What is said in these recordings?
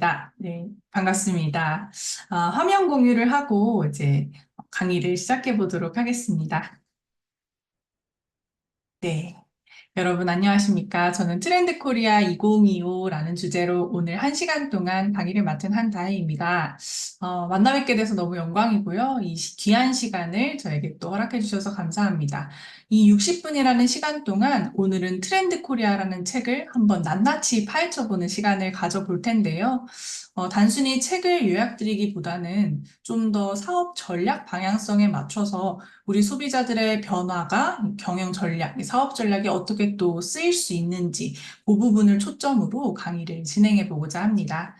있습니다. 네, 반갑습니다. 화면 공유를 하고 이제 강의를 시작해 보도록 하겠습니다. 네. 여러분 안녕하십니까? 저는 트렌드 코리아 2025라는 주제로 오늘 1시간 동안 강의를 맡은 한다혜입니다. 만나 뵙게 돼서 너무 영광이고요. 이 귀한 시간을 저에게 또 허락해 주셔서 감사합니다. 이 60분이라는 시간 동안 오늘은 트렌드 코리아라는 책을 한번 낱낱이 파헤쳐 보는 시간을 가져볼 텐데요. 단순히 책을 요약드리기보다는 좀 더 사업 전략 방향성에 맞춰서 우리 소비자들의 변화가 경영 전략, 사업 전략에 어떻게 또 쓰일 수 있는지 그 부분을 초점으로 강의를 진행해 보고자 합니다.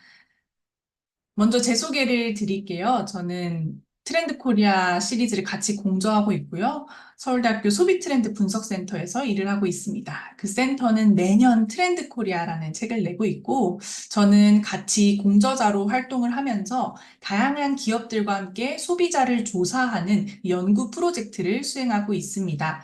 먼저 제 소개를 드릴게요. 저는 트렌드 코리아 시리즈를 같이 공저하고 있고요. 서울대학교 소비트렌드 분석센터에서 일을 하고 있습니다. 그 센터는 매년 트렌드 코리아라는 책을 내고 있고, 저는 같이 공저자로 활동을 하면서 다양한 기업들과 함께 소비자를 조사하는 연구 프로젝트를 수행하고 있습니다.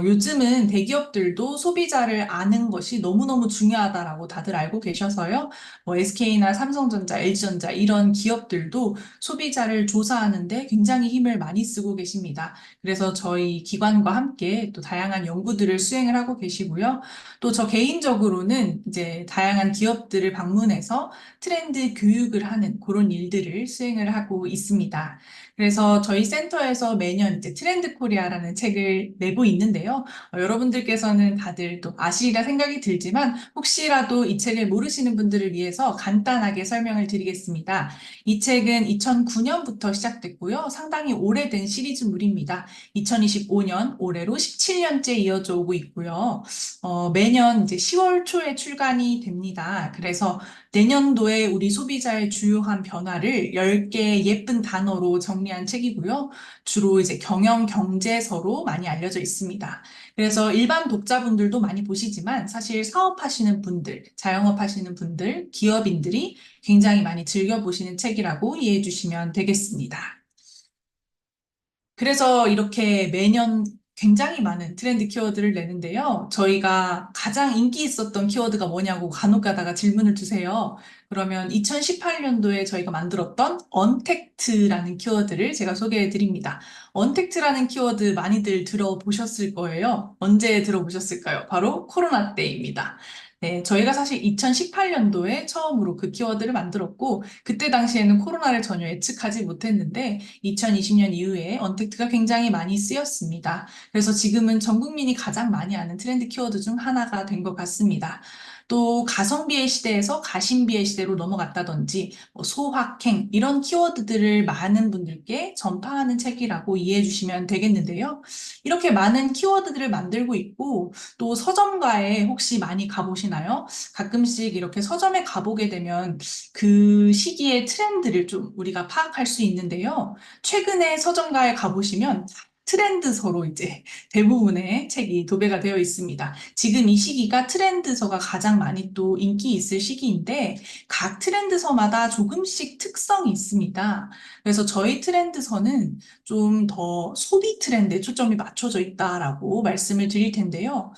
요즘은 대기업들도 소비자를 아는 것이 너무너무 중요하다라고 다들 알고 계셔서요. SK나 삼성전자, LG전자 이런 기업들도 소비자를 조사하는데 굉장히 힘을 많이 쓰고 계십니다. 그래서 저희 기관과 함께 또 다양한 연구들을 수행을 하고 계시고요. 또 저 개인적으로는 이제 다양한 기업들을 방문해서 트렌드 교육을 하는 그런 일들을 수행을 하고 있습니다. 그래서 저희 센터에서 매년 이제 트렌드 코리아라는 책을 내고 있는데요. 여러분들께서는 다들 또 아시리라 생각이 들지만 혹시라도 이 책을 모르시는 분들을 위해서 간단하게 설명을 드리겠습니다. 이 책은 2009년부터 시작됐고요. 상당히 오래된 시리즈물입니다. 2025년 올해로 17년째 이어져 오고 있고요. 매년 이제 10월 초에 출간이 됩니다. 그래서 내년도에 우리 소비자의 주요한 변화를 10개의 예쁜 단어로 정리한 책이고요. 주로 이제 경영 경제서로 많이 알려져 있습니다. 그래서 일반 독자분들도 많이 보시지만 사실 사업하시는 분들, 자영업 하시는 분들, 기업인들이 굉장히 많이 즐겨보시는 책이라고 이해해 주시면 되겠습니다. 그래서 이렇게 매년 굉장히 많은 트렌드 키워드를 내는데요. 저희가 가장 인기 있었던 키워드가 뭐냐고 간혹 가다가 질문을 주세요. 그러면 2018년도에 저희가 만들었던 언택트라는 키워드를 제가 소개해 드립니다. 언택트라는 키워드 많이들 들어보셨을 거예요. 언제 들어보셨을까요? 바로 코로나 때입니다. 네, 저희가 사실 2018년도에 처음으로 그 키워드를 만들었고, 그때 당시에는 코로나를 전혀 예측하지 못했는데, 2020년 이후에 언택트가 굉장히 많이 쓰였습니다. 그래서 지금은 전 국민이 가장 많이 아는 트렌드 키워드 중 하나가 된 것 같습니다. 또 가성비의 시대에서 가심비의 시대로 넘어갔다든지 소확행 이런 키워드들을 많은 분들께 전파하는 책이라고 이해해 주시면 되겠는데요. 이렇게 많은 키워드들을 만들고 있고 또 서점가에 혹시 많이 가보시나요? 가끔씩 이렇게 서점에 가보게 되면 그 시기의 트렌드를 좀 우리가 파악할 수 있는데요. 최근에 서점가에 가보시면 트렌드서로 이제 대부분의 책이 도배가 되어 있습니다. 지금 이 시기가 트렌드서가 가장 많이 또 인기 있을 시기인데 각 트렌드서마다 조금씩 특성이 있습니다. 그래서 저희 트렌드서는 좀 더 소비 트렌드에 초점이 맞춰져 있다라고 말씀을 드릴 텐데요.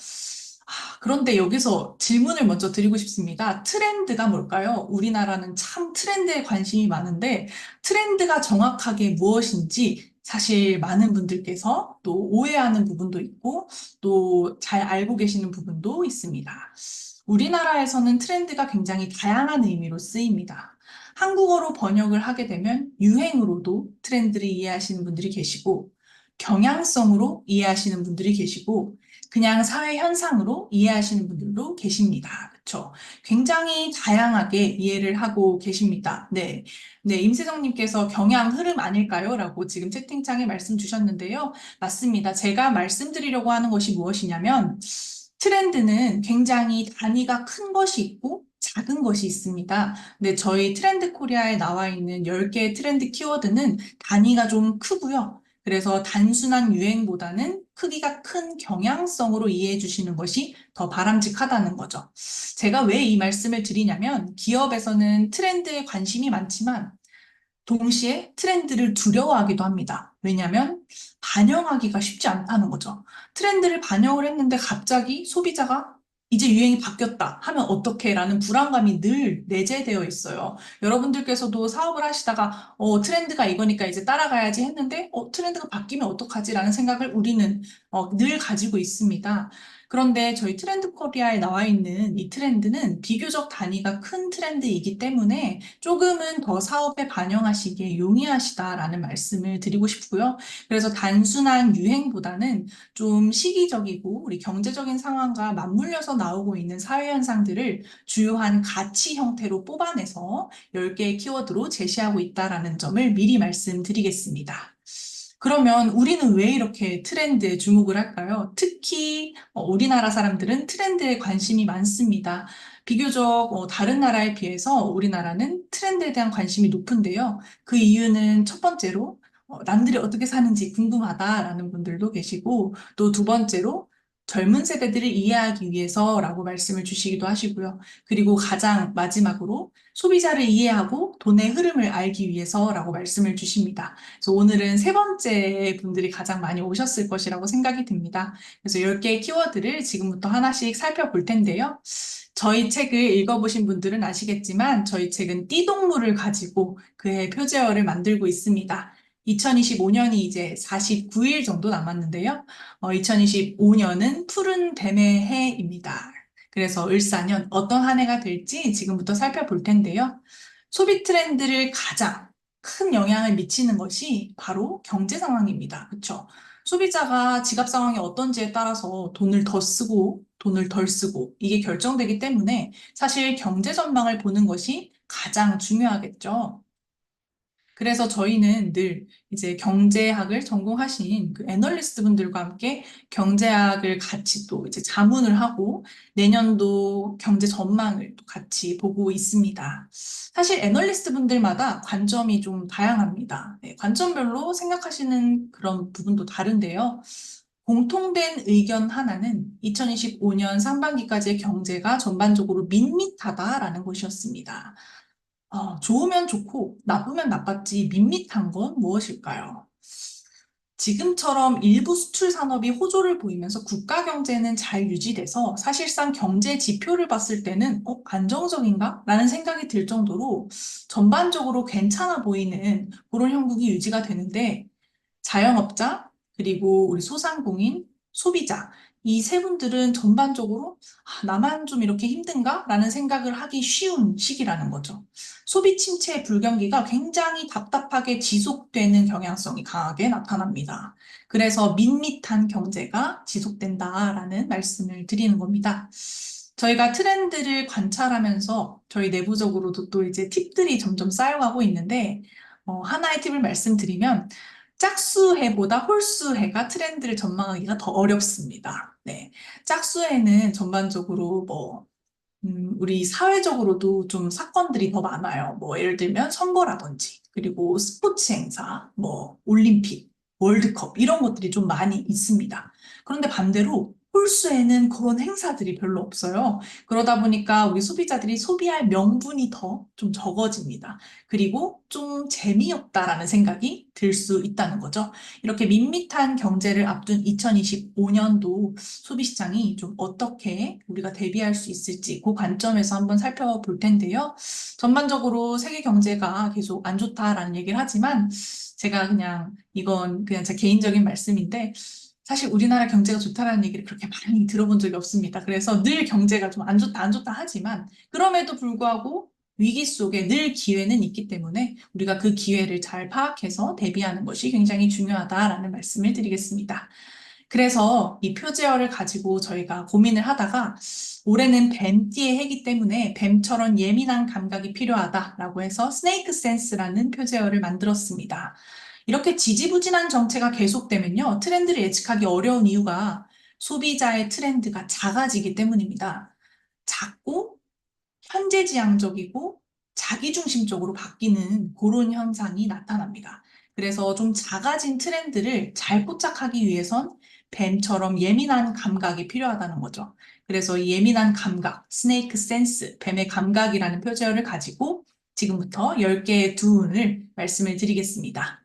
그런데 여기서 질문을 먼저 드리고 싶습니다. 트렌드가 뭘까요? 우리나라는 참 트렌드에 관심이 많은데 트렌드가 정확하게 무엇인지 사실 많은 분들께서 또 오해하는 부분도 있고 또 잘 알고 계시는 부분도 있습니다. 우리나라에서는 트렌드가 굉장히 다양한 의미로 쓰입니다. 한국어로 번역을 하게 되면 유행으로도 트렌드를 이해하시는 분들이 계시고 경향성으로 이해하시는 분들이 계시고 그냥 사회 현상으로 이해하시는 분들도 계십니다. 그렇죠? 굉장히 다양하게 이해를 하고 계십니다. 네. 네, 임세정님께서 경향 흐름 아닐까요? 라고 지금 채팅창에 말씀 주셨는데요. 맞습니다. 제가 말씀드리려고 하는 것이 무엇이냐면 트렌드는 굉장히 단위가 큰 것이 있고 작은 것이 있습니다. 근데 저희 트렌드 코리아에 나와 있는 10개의 트렌드 키워드는 단위가 좀 크고요. 그래서 단순한 유행보다는 크기가 큰 경향성으로 이해해 주시는 것이 더 바람직하다는 거죠. 제가 왜 이 말씀을 드리냐면 기업에서는 트렌드에 관심이 많지만 동시에 트렌드를 두려워하기도 합니다. 왜냐하면 반영하기가 쉽지 않다는 거죠. 트렌드를 반영을 했는데 갑자기 소비자가 이제 유행이 바뀌었다 하면 어떡해? 라는 불안감이 늘 내재되어 있어요. 여러분들께서도 사업을 하시다가 트렌드가 이거니까 이제 따라가야지 했는데 트렌드가 바뀌면 어떡하지? 라는 생각을 우리는 늘 가지고 있습니다. 그런데 저희 트렌드 코리아에 나와 있는 이 트렌드는 비교적 단위가 큰 트렌드이기 때문에 조금은 더 사업에 반영하시기에 용이하시다라는 말씀을 드리고 싶고요. 그래서 단순한 유행보다는 좀 시기적이고 우리 경제적인 상황과 맞물려서 나오고 있는 사회 현상들을 주요한 가치 형태로 뽑아내서 10개의 키워드로 제시하고 있다는 점을 미리 말씀드리겠습니다. 그러면 우리는 왜 이렇게 트렌드에 주목을 할까요? 특히 우리나라 사람들은 트렌드에 관심이 많습니다. 비교적 다른 나라에 비해서 우리나라는 트렌드에 대한 관심이 높은데요. 그 이유는 첫 번째로 남들이 어떻게 사는지 궁금하다라는 분들도 계시고 또 두 번째로 젊은 세대들을 이해하기 위해서라고 말씀을 주시기도 하시고요. 그리고 가장 마지막으로 소비자를 이해하고 돈의 흐름을 알기 위해서라고 말씀을 주십니다. 그래서 오늘은 세 번째 분들이 가장 많이 오셨을 것이라고 생각이 듭니다. 그래서 10개의 키워드를 지금부터 하나씩 살펴볼 텐데요. 저희 책을 읽어보신 분들은 아시겠지만 저희 책은 띠동물을 가지고 그의 표제어를 만들고 있습니다. 2025년이 이제 49일 정도 남았는데요. 2025년은 푸른 뱀의 해입니다. 그래서 을사년 어떤 한 해가 될지 지금부터 살펴볼 텐데요. 소비 트렌드를 가장 큰 영향을 미치는 것이 바로 경제 상황입니다. 그렇죠? 소비자가 지갑 상황이 어떤지에 따라서 돈을 더 쓰고 돈을 덜 쓰고 이게 결정되기 때문에 사실 경제 전망을 보는 것이 가장 중요하겠죠. 그래서 저희는 늘 이제 경제학을 전공하신 그 애널리스트 분들과 함께 경제학을 같이 또 이제 자문을 하고 내년도 경제 전망을 또 같이 보고 있습니다. 사실 애널리스트 분들마다 관점이 좀 다양합니다. 네, 관점별로 생각하시는 그런 부분도 다른데요. 공통된 의견 하나는 2025년 상반기까지의 경제가 전반적으로 밋밋하다라는 것이었습니다. 좋으면 좋고 나쁘면 나빴지 밋밋한 건 무엇일까요? 지금처럼 일부 수출 산업이 호조를 보이면서 국가 경제는 잘 유지돼서 사실상 경제 지표를 봤을 때는 안정적인가? 라는 생각이 들 정도로 전반적으로 괜찮아 보이는 그런 형국이 유지가 되는데 자영업자, 그리고 우리 소상공인, 소비자, 이 세 분들은 전반적으로 나만 좀 이렇게 힘든가? 라는 생각을 하기 쉬운 시기라는 거죠. 소비 침체의 불경기가 굉장히 답답하게 지속되는 경향성이 강하게 나타납니다. 그래서 밋밋한 경제가 지속된다라는 말씀을 드리는 겁니다. 저희가 트렌드를 관찰하면서 저희 내부적으로도 또 이제 팁들이 점점 쌓여가고 있는데 하나의 팁을 말씀드리면 짝수해보다 홀수해가 트렌드를 전망하기가 더 어렵습니다. 네. 짝수해는 전반적으로 우리 사회적으로도 좀 사건들이 더 많아요. 예를 들면 선거라든지, 그리고 스포츠 행사, 올림픽, 월드컵, 이런 것들이 좀 많이 있습니다. 그런데 반대로 홀수에는 그런 행사들이 별로 없어요. 그러다 보니까 우리 소비자들이 소비할 명분이 더 좀 적어집니다. 그리고 좀 재미없다라는 생각이 들 수 있다는 거죠. 이렇게 밋밋한 경제를 앞둔 2025년도 소비시장이 좀 어떻게 우리가 대비할 수 있을지 그 관점에서 한번 살펴볼 텐데요. 전반적으로 세계 경제가 계속 안 좋다라는 얘기를 하지만 제가 이건 그냥 제 개인적인 말씀인데 사실 우리나라 경제가 좋다라는 얘기를 그렇게 많이 들어본 적이 없습니다. 그래서 늘 경제가 좀 안 좋다, 안 좋다 하지만 그럼에도 불구하고 위기 속에 늘 기회는 있기 때문에 우리가 그 기회를 잘 파악해서 대비하는 것이 굉장히 중요하다라는 말씀을 드리겠습니다. 그래서 이 표제어를 가지고 저희가 고민을 하다가 올해는 뱀띠의 해기 때문에 뱀처럼 예민한 감각이 필요하다라고 해서 스네이크 센스라는 표제어를 만들었습니다. 이렇게 지지부진한 정체가 계속되면요, 트렌드를 예측하기 어려운 이유가 소비자의 트렌드가 작아지기 때문입니다. 작고 현재지향적이고 자기중심적으로 바뀌는 그런 현상이 나타납니다. 그래서 좀 작아진 트렌드를 잘 포착하기 위해선 뱀처럼 예민한 감각이 필요하다는 거죠. 그래서 이 예민한 감각, 스네이크 센스, 뱀의 감각이라는 표제어를 가지고 지금부터 10개의 두운을 말씀을 드리겠습니다.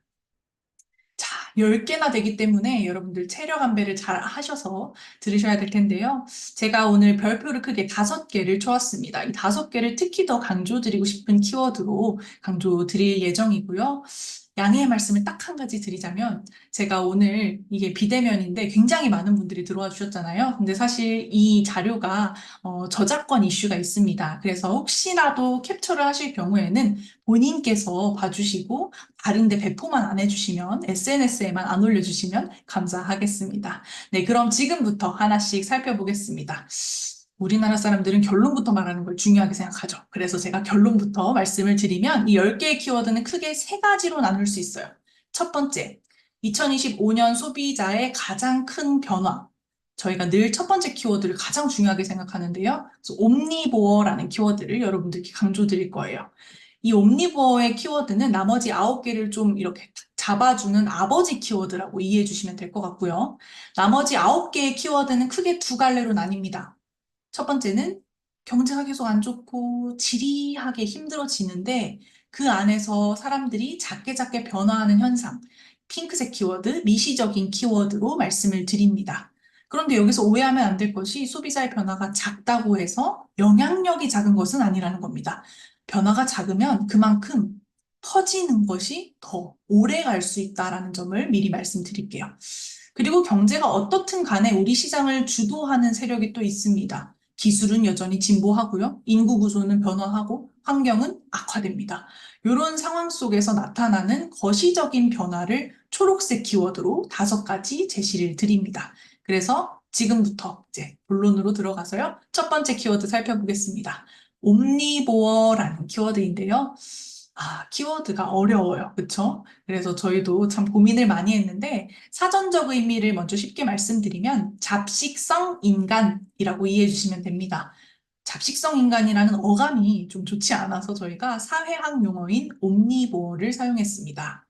자, 10개나 되기 때문에 여러분들 체력 안배를 잘 하셔서 들으셔야 될 텐데요. 제가 오늘 별표를 크게 5개를 쳐왔습니다. 이 5개를 특히 더 강조드리고 싶은 키워드로 강조드릴 예정이고요. 양해의 말씀을 딱 한 가지 드리자면 제가 오늘 이게 비대면인데 굉장히 많은 분들이 들어와 주셨잖아요. 근데 사실 이 자료가 저작권 이슈가 있습니다. 그래서 혹시라도 캡처를 하실 경우에는 본인께서 봐주시고 다른데 배포만 안 해주시면 SNS에만 안 올려주시면 감사하겠습니다. 네, 그럼 지금부터 하나씩 살펴보겠습니다. 우리나라 사람들은 결론부터 말하는 걸 중요하게 생각하죠. 그래서 제가 결론부터 말씀을 드리면 이 10개의 키워드는 크게 3가지로 나눌 수 있어요. 첫 번째, 2025년 소비자의 가장 큰 변화. 저희가 늘 첫 번째 키워드를 가장 중요하게 생각하는데요. 그래서 옴니보어라는 키워드를 여러분들께 강조드릴 거예요. 이 옴니보어의 키워드는 나머지 9개를 좀 이렇게 잡아주는 아버지 키워드라고 이해해 주시면 될 것 같고요. 나머지 9개의 키워드는 크게 2갈래로 나뉩니다. 첫 번째는 경제가 계속 안 좋고 지리하게 힘들어지는데 그 안에서 사람들이 작게 작게 변화하는 현상, 핑크색 키워드, 미시적인 키워드로 말씀을 드립니다. 그런데 여기서 오해하면 안 될 것이 소비자의 변화가 작다고 해서 영향력이 작은 것은 아니라는 겁니다. 변화가 작으면 그만큼 퍼지는 것이 더 오래 갈 수 있다는 점을 미리 말씀드릴게요. 그리고 경제가 어떻든 간에 우리 시장을 주도하는 세력이 또 있습니다. 기술은 여전히 진보하고요. 인구 구조는 변화하고 환경은 악화됩니다. 이런 상황 속에서 나타나는 거시적인 변화를 초록색 키워드로 5가지 제시를 드립니다. 그래서 지금부터 이제 본론으로 들어가서요. 첫 번째 키워드 살펴보겠습니다. 옴니보어라는 키워드인데요. 키워드가 어려워요. 그쵸? 그래서 저희도 참 고민을 많이 했는데 사전적 의미를 먼저 쉽게 말씀드리면 잡식성 인간이라고 이해해 주시면 됩니다. 잡식성 인간이라는 어감이 좀 좋지 않아서 저희가 사회학 용어인 옴니보어를 사용했습니다.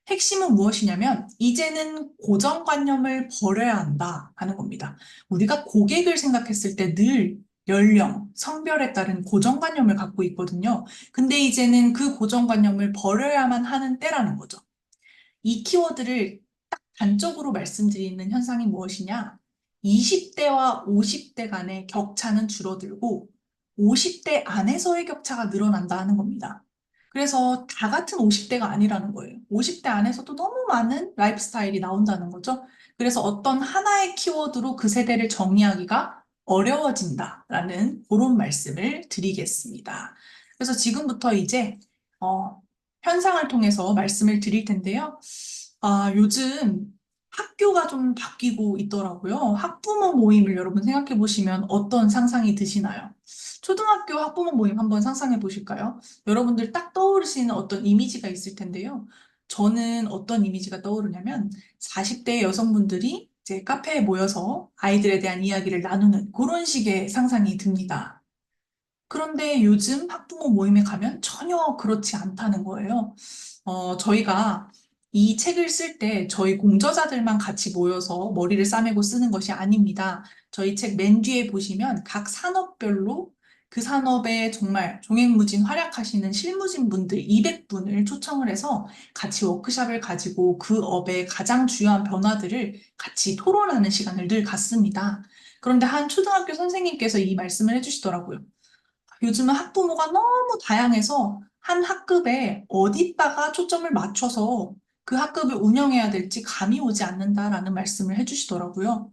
핵심은 무엇이냐면 이제는 고정관념을 버려야 한다 하는 겁니다. 우리가 고객을 생각했을 때 늘 연령, 성별에 따른 고정관념을 갖고 있거든요. 근데 이제는 그 고정관념을 버려야만 하는 때라는 거죠. 이 키워드를 딱 단적으로 말씀드리는 현상이 무엇이냐? 20대와 50대 간의 격차는 줄어들고 50대 안에서의 격차가 늘어난다 하는 겁니다. 그래서 다 같은 50대가 아니라는 거예요. 50대 안에서도 너무 많은 라이프 스타일이 나온다는 거죠. 그래서 어떤 하나의 키워드로 그 세대를 정의하기가 어려워진다라는 그런 말씀을 드리겠습니다. 그래서 지금부터 이제 현상을 통해서 말씀을 드릴 텐데요. 요즘 학교가 좀 바뀌고 있더라고요. 학부모 모임을 여러분 생각해 보시면 어떤 상상이 드시나요? 초등학교 학부모 모임 한번 상상해 보실까요? 여러분들 딱 떠오르시는 어떤 이미지가 있을 텐데요. 저는 어떤 이미지가 떠오르냐면 40대 여성분들이 이제 카페에 모여서 아이들에 대한 이야기를 나누는 그런 식의 상상이 듭니다. 그런데 요즘 학부모 모임에 가면 전혀 그렇지 않다는 거예요. 저희가 이 책을 쓸 때 저희 공저자들만 같이 모여서 머리를 싸매고 쓰는 것이 아닙니다. 저희 책 맨 뒤에 보시면 각 산업별로 그 산업에 정말 종횡무진 활약하시는 실무진 분들 200분을 초청을 해서 같이 워크숍을 가지고 그 업의 가장 주요한 변화들을 같이 토론하는 시간을 늘 갖습니다. 그런데 한 초등학교 선생님께서 이 말씀을 해주시더라고요. 요즘은 학부모가 너무 다양해서 한 학급에 어디다가 초점을 맞춰서 그 학급을 운영해야 될지 감이 오지 않는다라는 말씀을 해주시더라고요.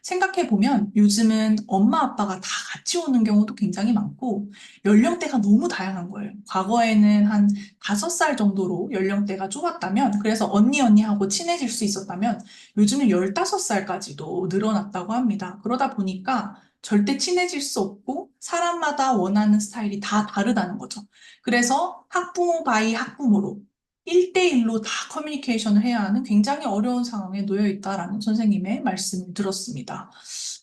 생각해보면 요즘은 엄마 아빠가 다 같이 오는 경우도 굉장히 많고 연령대가 너무 다양한 거예요. 과거에는 한 5살 정도로 연령대가 좁았다면 그래서 언니 하고 친해질 수 있었다면 요즘은 15살까지도 늘어났다고 합니다. 그러다 보니까 절대 친해질 수 없고 사람마다 원하는 스타일이 다 다르다는 거죠. 그래서 학부모 바이 학부모로 1대1로 다 커뮤니케이션을 해야 하는 굉장히 어려운 상황에 놓여 있다라는 선생님의 말씀을 들었습니다.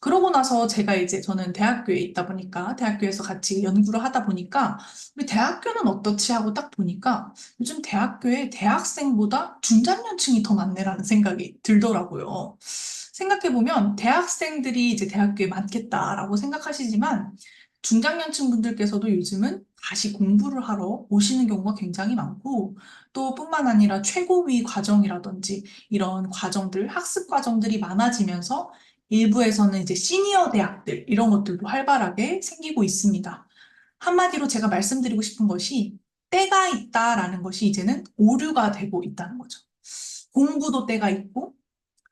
그러고 나서 제가 이제 저는 대학교에 있다 보니까 대학교에서 같이 연구를 하다 보니까 우리 대학교는 어떻지 하고 딱 보니까 요즘 대학교에 대학생보다 중장년층이 더 많네라는 생각이 들더라고요. 생각해보면 대학생들이 이제 대학교에 많겠다라고 생각하시지만 중장년층 분들께서도 요즘은 다시 공부를 하러 오시는 경우가 굉장히 많고, 또 뿐만 아니라 최고위 과정이라든지 이런 과정들, 학습 과정들이 많아지면서 일부에서는 이제 시니어 대학들, 이런 것들도 활발하게 생기고 있습니다. 한마디로 제가 말씀드리고 싶은 것이 때가 있다라는 것이 이제는 오류가 되고 있다는 거죠. 공부도 때가 있고,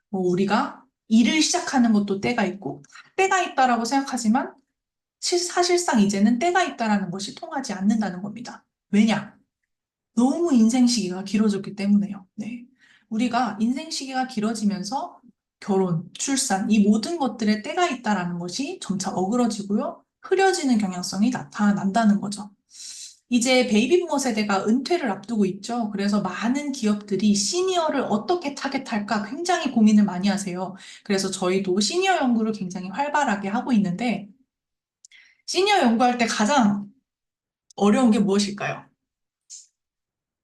뭐 우리가 일을 시작하는 것도 때가 있고, 때가 있다라고 생각하지만 사실상 이제는 때가 있다라는 것이 통하지 않는다는 겁니다. 왜냐? 너무 인생 시기가 길어졌기 때문에요. 네. 우리가 인생 시기가 길어지면서 결혼, 출산, 이 모든 것들에 때가 있다라는 것이 점차 어그러지고요. 흐려지는 경향성이 나타난다는 거죠. 이제 베이비부머 세대가 은퇴를 앞두고 있죠. 그래서 많은 기업들이 시니어를 어떻게 타겟할까 굉장히 고민을 많이 하세요. 그래서 저희도 시니어 연구를 굉장히 활발하게 하고 있는데, 시니어 연구할 때 가장 어려운 게 무엇일까요?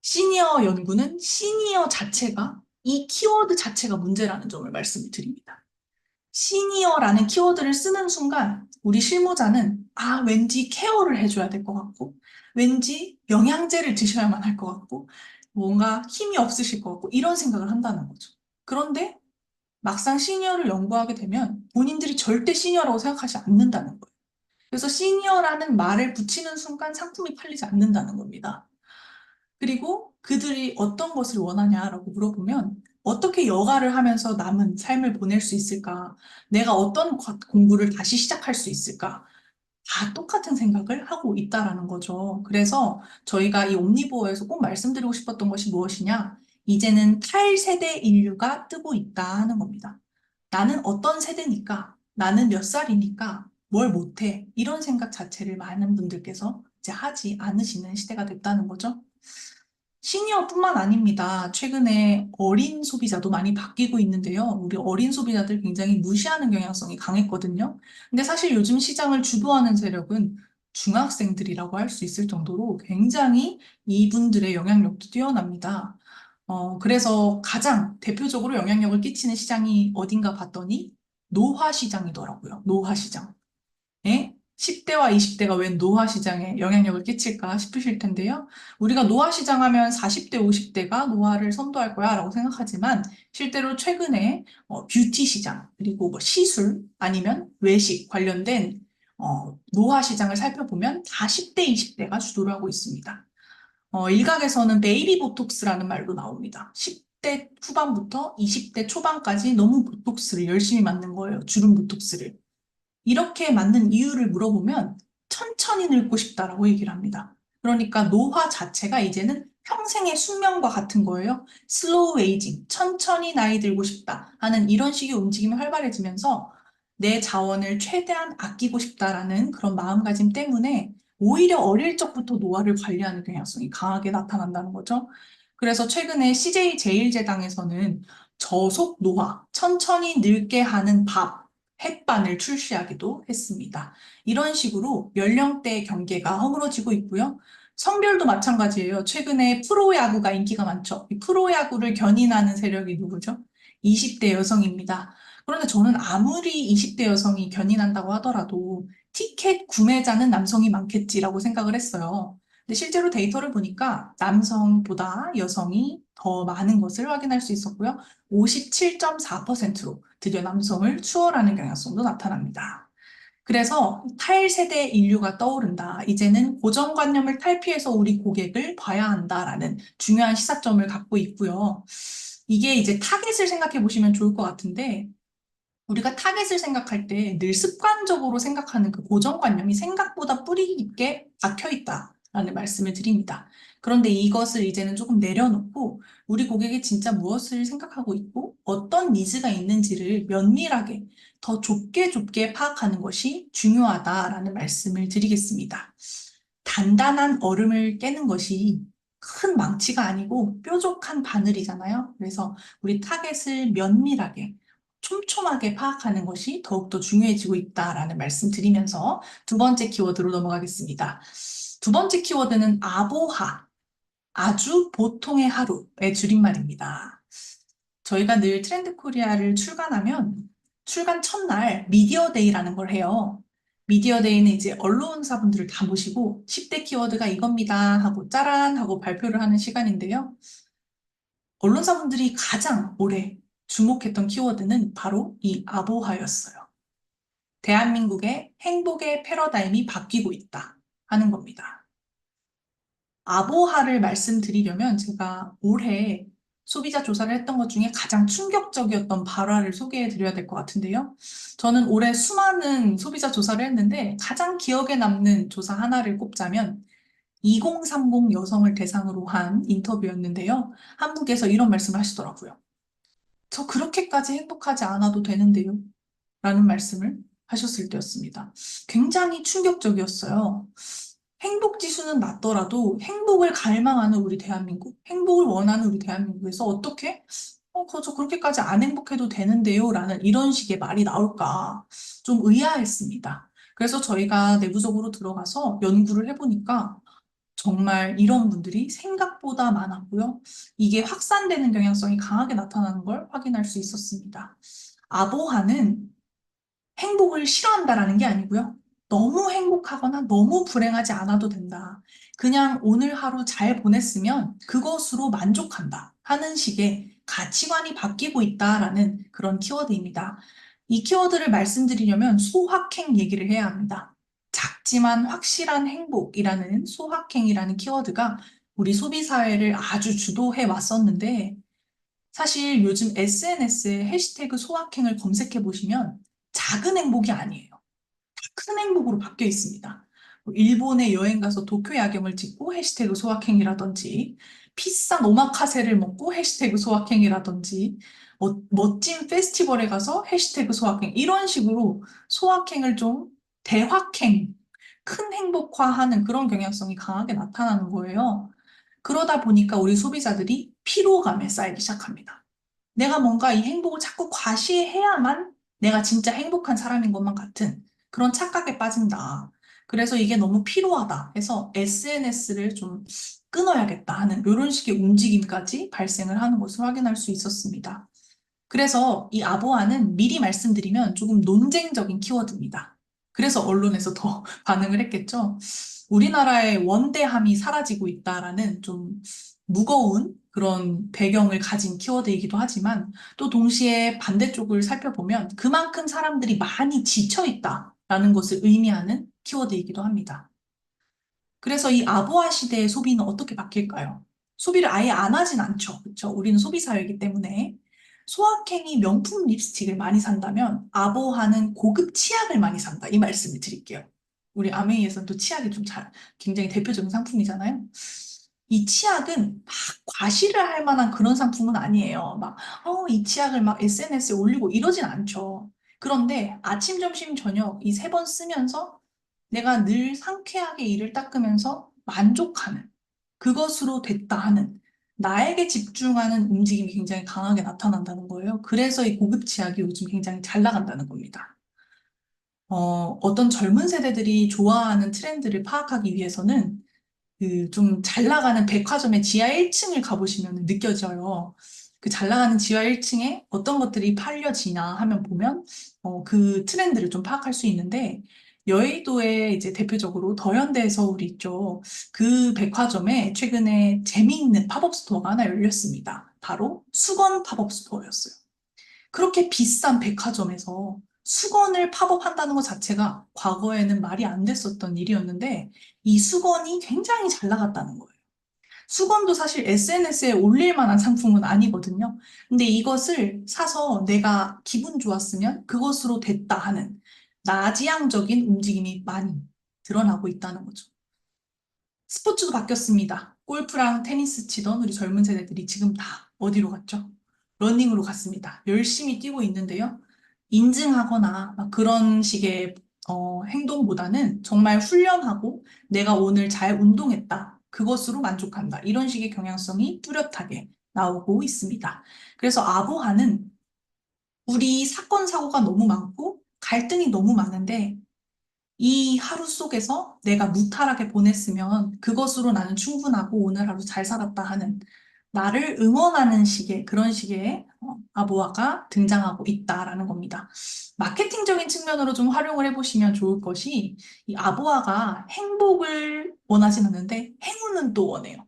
시니어 연구는 시니어 자체가, 이 키워드 자체가 문제라는 점을 말씀드립니다. 시니어라는 키워드를 쓰는 순간 우리 실무자는 왠지 케어를 해줘야 될 것 같고, 왠지 영양제를 드셔야만 할 것 같고, 뭔가 힘이 없으실 것 같고, 이런 생각을 한다는 거죠. 그런데 막상 시니어를 연구하게 되면 본인들이 절대 시니어라고 생각하지 않는다는 거예요. 그래서 시니어라는 말을 붙이는 순간 상품이 팔리지 않는다는 겁니다. 그리고 그들이 어떤 것을 원하냐라고 물어보면 어떻게 여가를 하면서 남은 삶을 보낼 수 있을까? 내가 어떤 공부를 다시 시작할 수 있을까? 다 똑같은 생각을 하고 있다라는 거죠. 그래서 저희가 이 옴니보어에서 꼭 말씀드리고 싶었던 것이 무엇이냐? 이제는 탈세대 인류가 뜨고 있다는 겁니다. 나는 어떤 세대니까, 나는 몇 살이니까 뭘 못해. 이런 생각 자체를 많은 분들께서 이제 하지 않으시는 시대가 됐다는 거죠. 시니어뿐만 아닙니다. 최근에 어린 소비자도 많이 바뀌고 있는데요. 우리 어린 소비자들 굉장히 무시하는 경향성이 강했거든요. 근데 사실 요즘 시장을 주도하는 세력은 중학생들이라고 할 수 있을 정도로 굉장히 이분들의 영향력도 뛰어납니다. 그래서 가장 대표적으로 영향력을 끼치는 시장이 어딘가 봤더니 노화 시장이더라고요. 노화 시장. 예? 10대와 20대가 웬 노화 시장에 영향력을 끼칠까 싶으실 텐데요. 우리가 노화 시장 하면 40대, 50대가 노화를 선도할 거야 라고 생각하지만 실제로 최근에 뷰티 시장, 그리고 뭐 시술 아니면 외식 관련된 노화 시장을 살펴보면 다 10대, 20대가 주도를 하고 있습니다. 일각에서는 베이비 보톡스라는 말도 나옵니다. 10대 후반부터 20대 초반까지 너무 보톡스를 열심히 맞는 거예요. 주름 보톡스를. 이렇게 맞는 이유를 물어보면 천천히 늙고 싶다라고 얘기를 합니다. 그러니까 노화 자체가 이제는 평생의 숙명과 같은 거예요. 슬로우 에이징, 천천히 나이 들고 싶다 하는 이런 식의 움직임이 활발해지면서 내 자원을 최대한 아끼고 싶다라는 그런 마음가짐 때문에 오히려 어릴 적부터 노화를 관리하는 경향성이 강하게 나타난다는 거죠. 그래서 최근에 CJ 제일제당에서는 저속 노화, 천천히 늙게 하는 밥, 햇반을 출시하기도 했습니다. 이런 식으로 연령대 경계가 허물어지고 있고요. 성별도 마찬가지예요. 최근에 프로야구가 인기가 많죠. 이 프로야구를 견인하는 세력이 누구죠? 20대 여성입니다. 그런데 저는 아무리 20대 여성이 견인한다고 하더라도 티켓 구매자는 남성이 많겠지라고 생각을 했어요. 근데 실제로 데이터를 보니까 남성보다 여성이 더 많은 것을 확인할 수 있었고요. 57.4%로 드디어 남성을 추월하는 경향성도 나타납니다. 그래서 탈세대 인류가 떠오른다. 이제는 고정관념을 탈피해서 우리 고객을 봐야 한다라는 중요한 시사점을 갖고 있고요. 이게 이제 타겟을 생각해 보시면 좋을 것 같은데, 우리가 타겟을 생각할 때 늘 습관적으로 생각하는 그 고정관념이 생각보다 뿌리 깊게 박혀 있다라는 말씀을 드립니다. 그런데 이것을 이제는 조금 내려놓고 우리 고객이 진짜 무엇을 생각하고 있고 어떤 니즈가 있는지를 면밀하게 더 좁게 좁게 파악하는 것이 중요하다라는 말씀을 드리겠습니다. 단단한 얼음을 깨는 것이 큰 망치가 아니고 뾰족한 바늘이잖아요. 그래서 우리 타겟을 면밀하게 촘촘하게 파악하는 것이 더욱더 중요해지고 있다라는 말씀 드리면서 두 번째 키워드로 넘어가겠습니다. 두 번째 키워드는 아보하, 아주 보통의 하루의 줄임말입니다. 저희가 늘 트렌드 코리아를 출간하면 출간 첫날 미디어 데이라는 걸 해요. 미디어데이는 이제 언론사분들을 다 모시고 10대 키워드가 이겁니다 하고 짜란 하고 발표를 하는 시간인데요. 언론사분들이 가장 오래 주목했던 키워드는 바로 이 아보하였어요. 대한민국의 행복의 패러다임이 바뀌고 있다 하는 겁니다. 아보하를 말씀드리려면 제가 올해 소비자 조사를 했던 것 중에 가장 충격적이었던 발화를 소개해 드려야 될 것 같은데요. 저는 올해 수많은 소비자 조사를 했는데 가장 기억에 남는 조사 하나를 꼽자면 2030 여성을 대상으로 한 인터뷰였는데요. 한 분께서 이런 말씀을 하시더라고요. 저 그렇게까지 행복하지 않아도 되는데요. 라는 말씀을 하셨을 때였습니다. 굉장히 충격적이었어요. 행복 지수는 낮더라도 행복을 갈망하는 우리 대한민국, 행복을 원하는 우리 대한민국에서 어떻게 저 그렇게까지 안 행복해도 되는데요? 라는 이런 식의 말이 나올까 좀 의아했습니다. 그래서 저희가 내부적으로 들어가서 연구를 해보니까 정말 이런 분들이 생각보다 많았고요. 이게 확산되는 경향성이 강하게 나타나는 걸 확인할 수 있었습니다. 아보하는 행복을 싫어한다라는 게 아니고요. 너무 행복하거나 너무 불행하지 않아도 된다. 그냥 오늘 하루 잘 보냈으면 그것으로 만족한다 하는 식의 가치관이 바뀌고 있다라는 그런 키워드입니다. 이 키워드를 말씀드리려면 소확행 얘기를 해야 합니다. 작지만 확실한 행복이라는 소확행이라는 키워드가 우리 소비사회를 아주 주도해 왔었는데 사실 요즘 SNS에 해시태그 소확행을 검색해 보시면 작은 행복이 아니에요. 큰 행복으로 바뀌어 있습니다. 뭐 일본에 여행 가서 도쿄 야경을 찍고 해시태그 소확행이라든지 비싼 오마카세를 먹고 해시태그 소확행이라든지 멋진 페스티벌에 가서 해시태그 소확행 이런 식으로 소확행을 좀 대확행, 큰 행복화하는 그런 경향성이 강하게 나타나는 거예요. 그러다 보니까 우리 소비자들이 피로감에 쌓이기 시작합니다. 내가 뭔가 이 행복을 자꾸 과시해야만 내가 진짜 행복한 사람인 것만 같은 그런 착각에 빠진다. 그래서 이게 너무 피로하다 해서 SNS를 좀 끊어야겠다 하는 이런 식의 움직임까지 발생을 하는 것을 확인할 수 있었습니다. 그래서 이 아보아는 미리 말씀드리면 조금 논쟁적인 키워드입니다. 그래서 언론에서 더 반응을 했겠죠. 우리나라의 원대함이 사라지고 있다라는 좀 무거운 그런 배경을 가진 키워드이기도 하지만 또 동시에 반대쪽을 살펴보면 그만큼 사람들이 많이 지쳐 있다라는 것을 의미하는 키워드이기도 합니다. 그래서 이 아보아 시대의 소비는 어떻게 바뀔까요? 소비를 아예 안 하진 않죠. 그렇죠? 우리는 소비사회이기 때문에 소확행이 명품 립스틱을 많이 산다면 아보아는 고급 치약을 많이 산다. 이 말씀을 드릴게요. 우리 아메이에서는 또 치약이 좀 굉장히 대표적인 상품이잖아요. 이 치약은 막 과시를 할 만한 그런 상품은 아니에요. 이 치약을 막 SNS에 올리고 이러진 않죠. 그런데 아침, 점심, 저녁 이 세 번 쓰면서 내가 늘 상쾌하게 이를 닦으면서 만족하는 그것으로 됐다 하는 나에게 집중하는 움직임이 굉장히 강하게 나타난다는 거예요. 그래서 이 고급 치약이 요즘 굉장히 잘 나간다는 겁니다. 어떤 젊은 세대들이 좋아하는 트렌드를 파악하기 위해서는 그 좀 잘 나가는 백화점의 지하 1층을 가보시면 느껴져요. 그 잘 나가는 지하 1층에 어떤 것들이 팔려지나 하면 보면 그 트렌드를 좀 파악할 수 있는데 여의도에 이제 대표적으로 더현대 서울이 있죠. 그 백화점에 최근에 재미있는 팝업 스토어가 하나 열렸습니다. 바로 수건 팝업 스토어였어요. 그렇게 비싼 백화점에서 수건을 팝업한다는 것 자체가 과거에는 말이 안 됐었던 일이었는데 이 수건이 굉장히 잘 나갔다는 거예요. 수건도 사실 SNS에 올릴 만한 상품은 아니거든요. 근데 이것을 사서 내가 기분 좋았으면 그것으로 됐다 하는 나지향적인 움직임이 많이 드러나고 있다는 거죠. 스포츠도 바뀌었습니다. 골프랑 테니스 치던 우리 젊은 세대들이 지금 다 어디로 갔죠? 러닝으로 갔습니다. 열심히 뛰고 있는데요. 인증하거나 막 그런 식의 행동보다는 정말 훈련하고 내가 오늘 잘 운동했다. 그것으로 만족한다. 이런 식의 경향성이 뚜렷하게 나오고 있습니다. 그래서 아보하는 우리 사건, 사고가 너무 많고 갈등이 너무 많은데 이 하루 속에서 내가 무탈하게 보냈으면 그것으로 나는 충분하고 오늘 하루 잘 살았다 하는 나를 응원하는 식의 그런 식의 아보아가 등장하고 있다라는 겁니다. 마케팅적인 측면으로 좀 활용을 해보시면 좋을 것이 이 아보아가 행복을 원하진 않는데 행운은 또 원해요.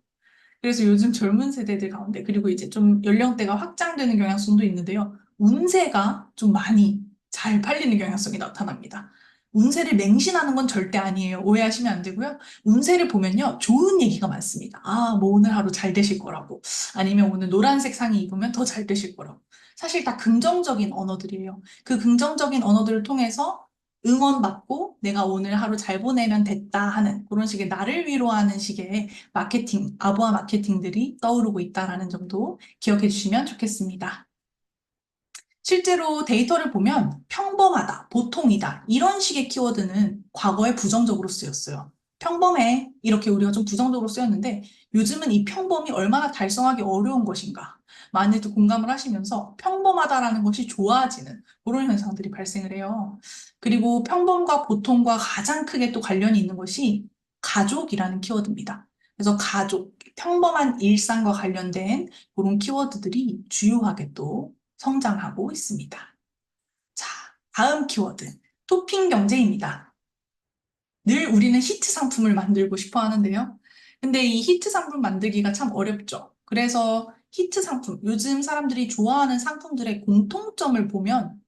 그래서 요즘 젊은 세대들 가운데 그리고 이제 좀 연령대가 확장되는 경향성도 있는데요. 운세가 좀 많이 잘 팔리는 경향성이 나타납니다. 운세를 맹신하는 건 절대 아니에요. 오해하시면 안 되고요. 운세를 보면요. 좋은 얘기가 많습니다. 아, 뭐 오늘 하루 잘 되실 거라고. 아니면 오늘 노란색 상의 입으면 더 잘 되실 거라고. 사실 다 긍정적인 언어들이에요. 그 긍정적인 언어들을 통해서 응원받고 내가 오늘 하루 잘 보내면 됐다 하는 그런 식의 나를 위로하는 식의 마케팅, 아부아 마케팅들이 떠오르고 있다는 점도 기억해 주시면 좋겠습니다. 실제로 데이터를 보면 평범하다, 보통이다, 이런 식의 키워드는 과거에 부정적으로 쓰였어요. 평범해, 이렇게 우리가 좀 부정적으로 쓰였는데 요즘은 이 평범이 얼마나 달성하기 어려운 것인가. 많이들 공감을 하시면서 평범하다라는 것이 좋아지는 그런 현상들이 발생을 해요. 그리고 평범과 보통과 가장 크게 또 관련이 있는 것이 가족이라는 키워드입니다. 그래서 가족, 평범한 일상과 관련된 그런 키워드들이 주요하게 또 성장하고 있습니다. 자, 다음 키워드. 토핑 경제입니다. 늘 우리는 히트 상품을 만들고 싶어 하는데요. 근데 이 히트 상품 만들기가 참 어렵죠. 그래서 히트 상품, 요즘 사람들이 좋아하는 상품들의 공통점을 보면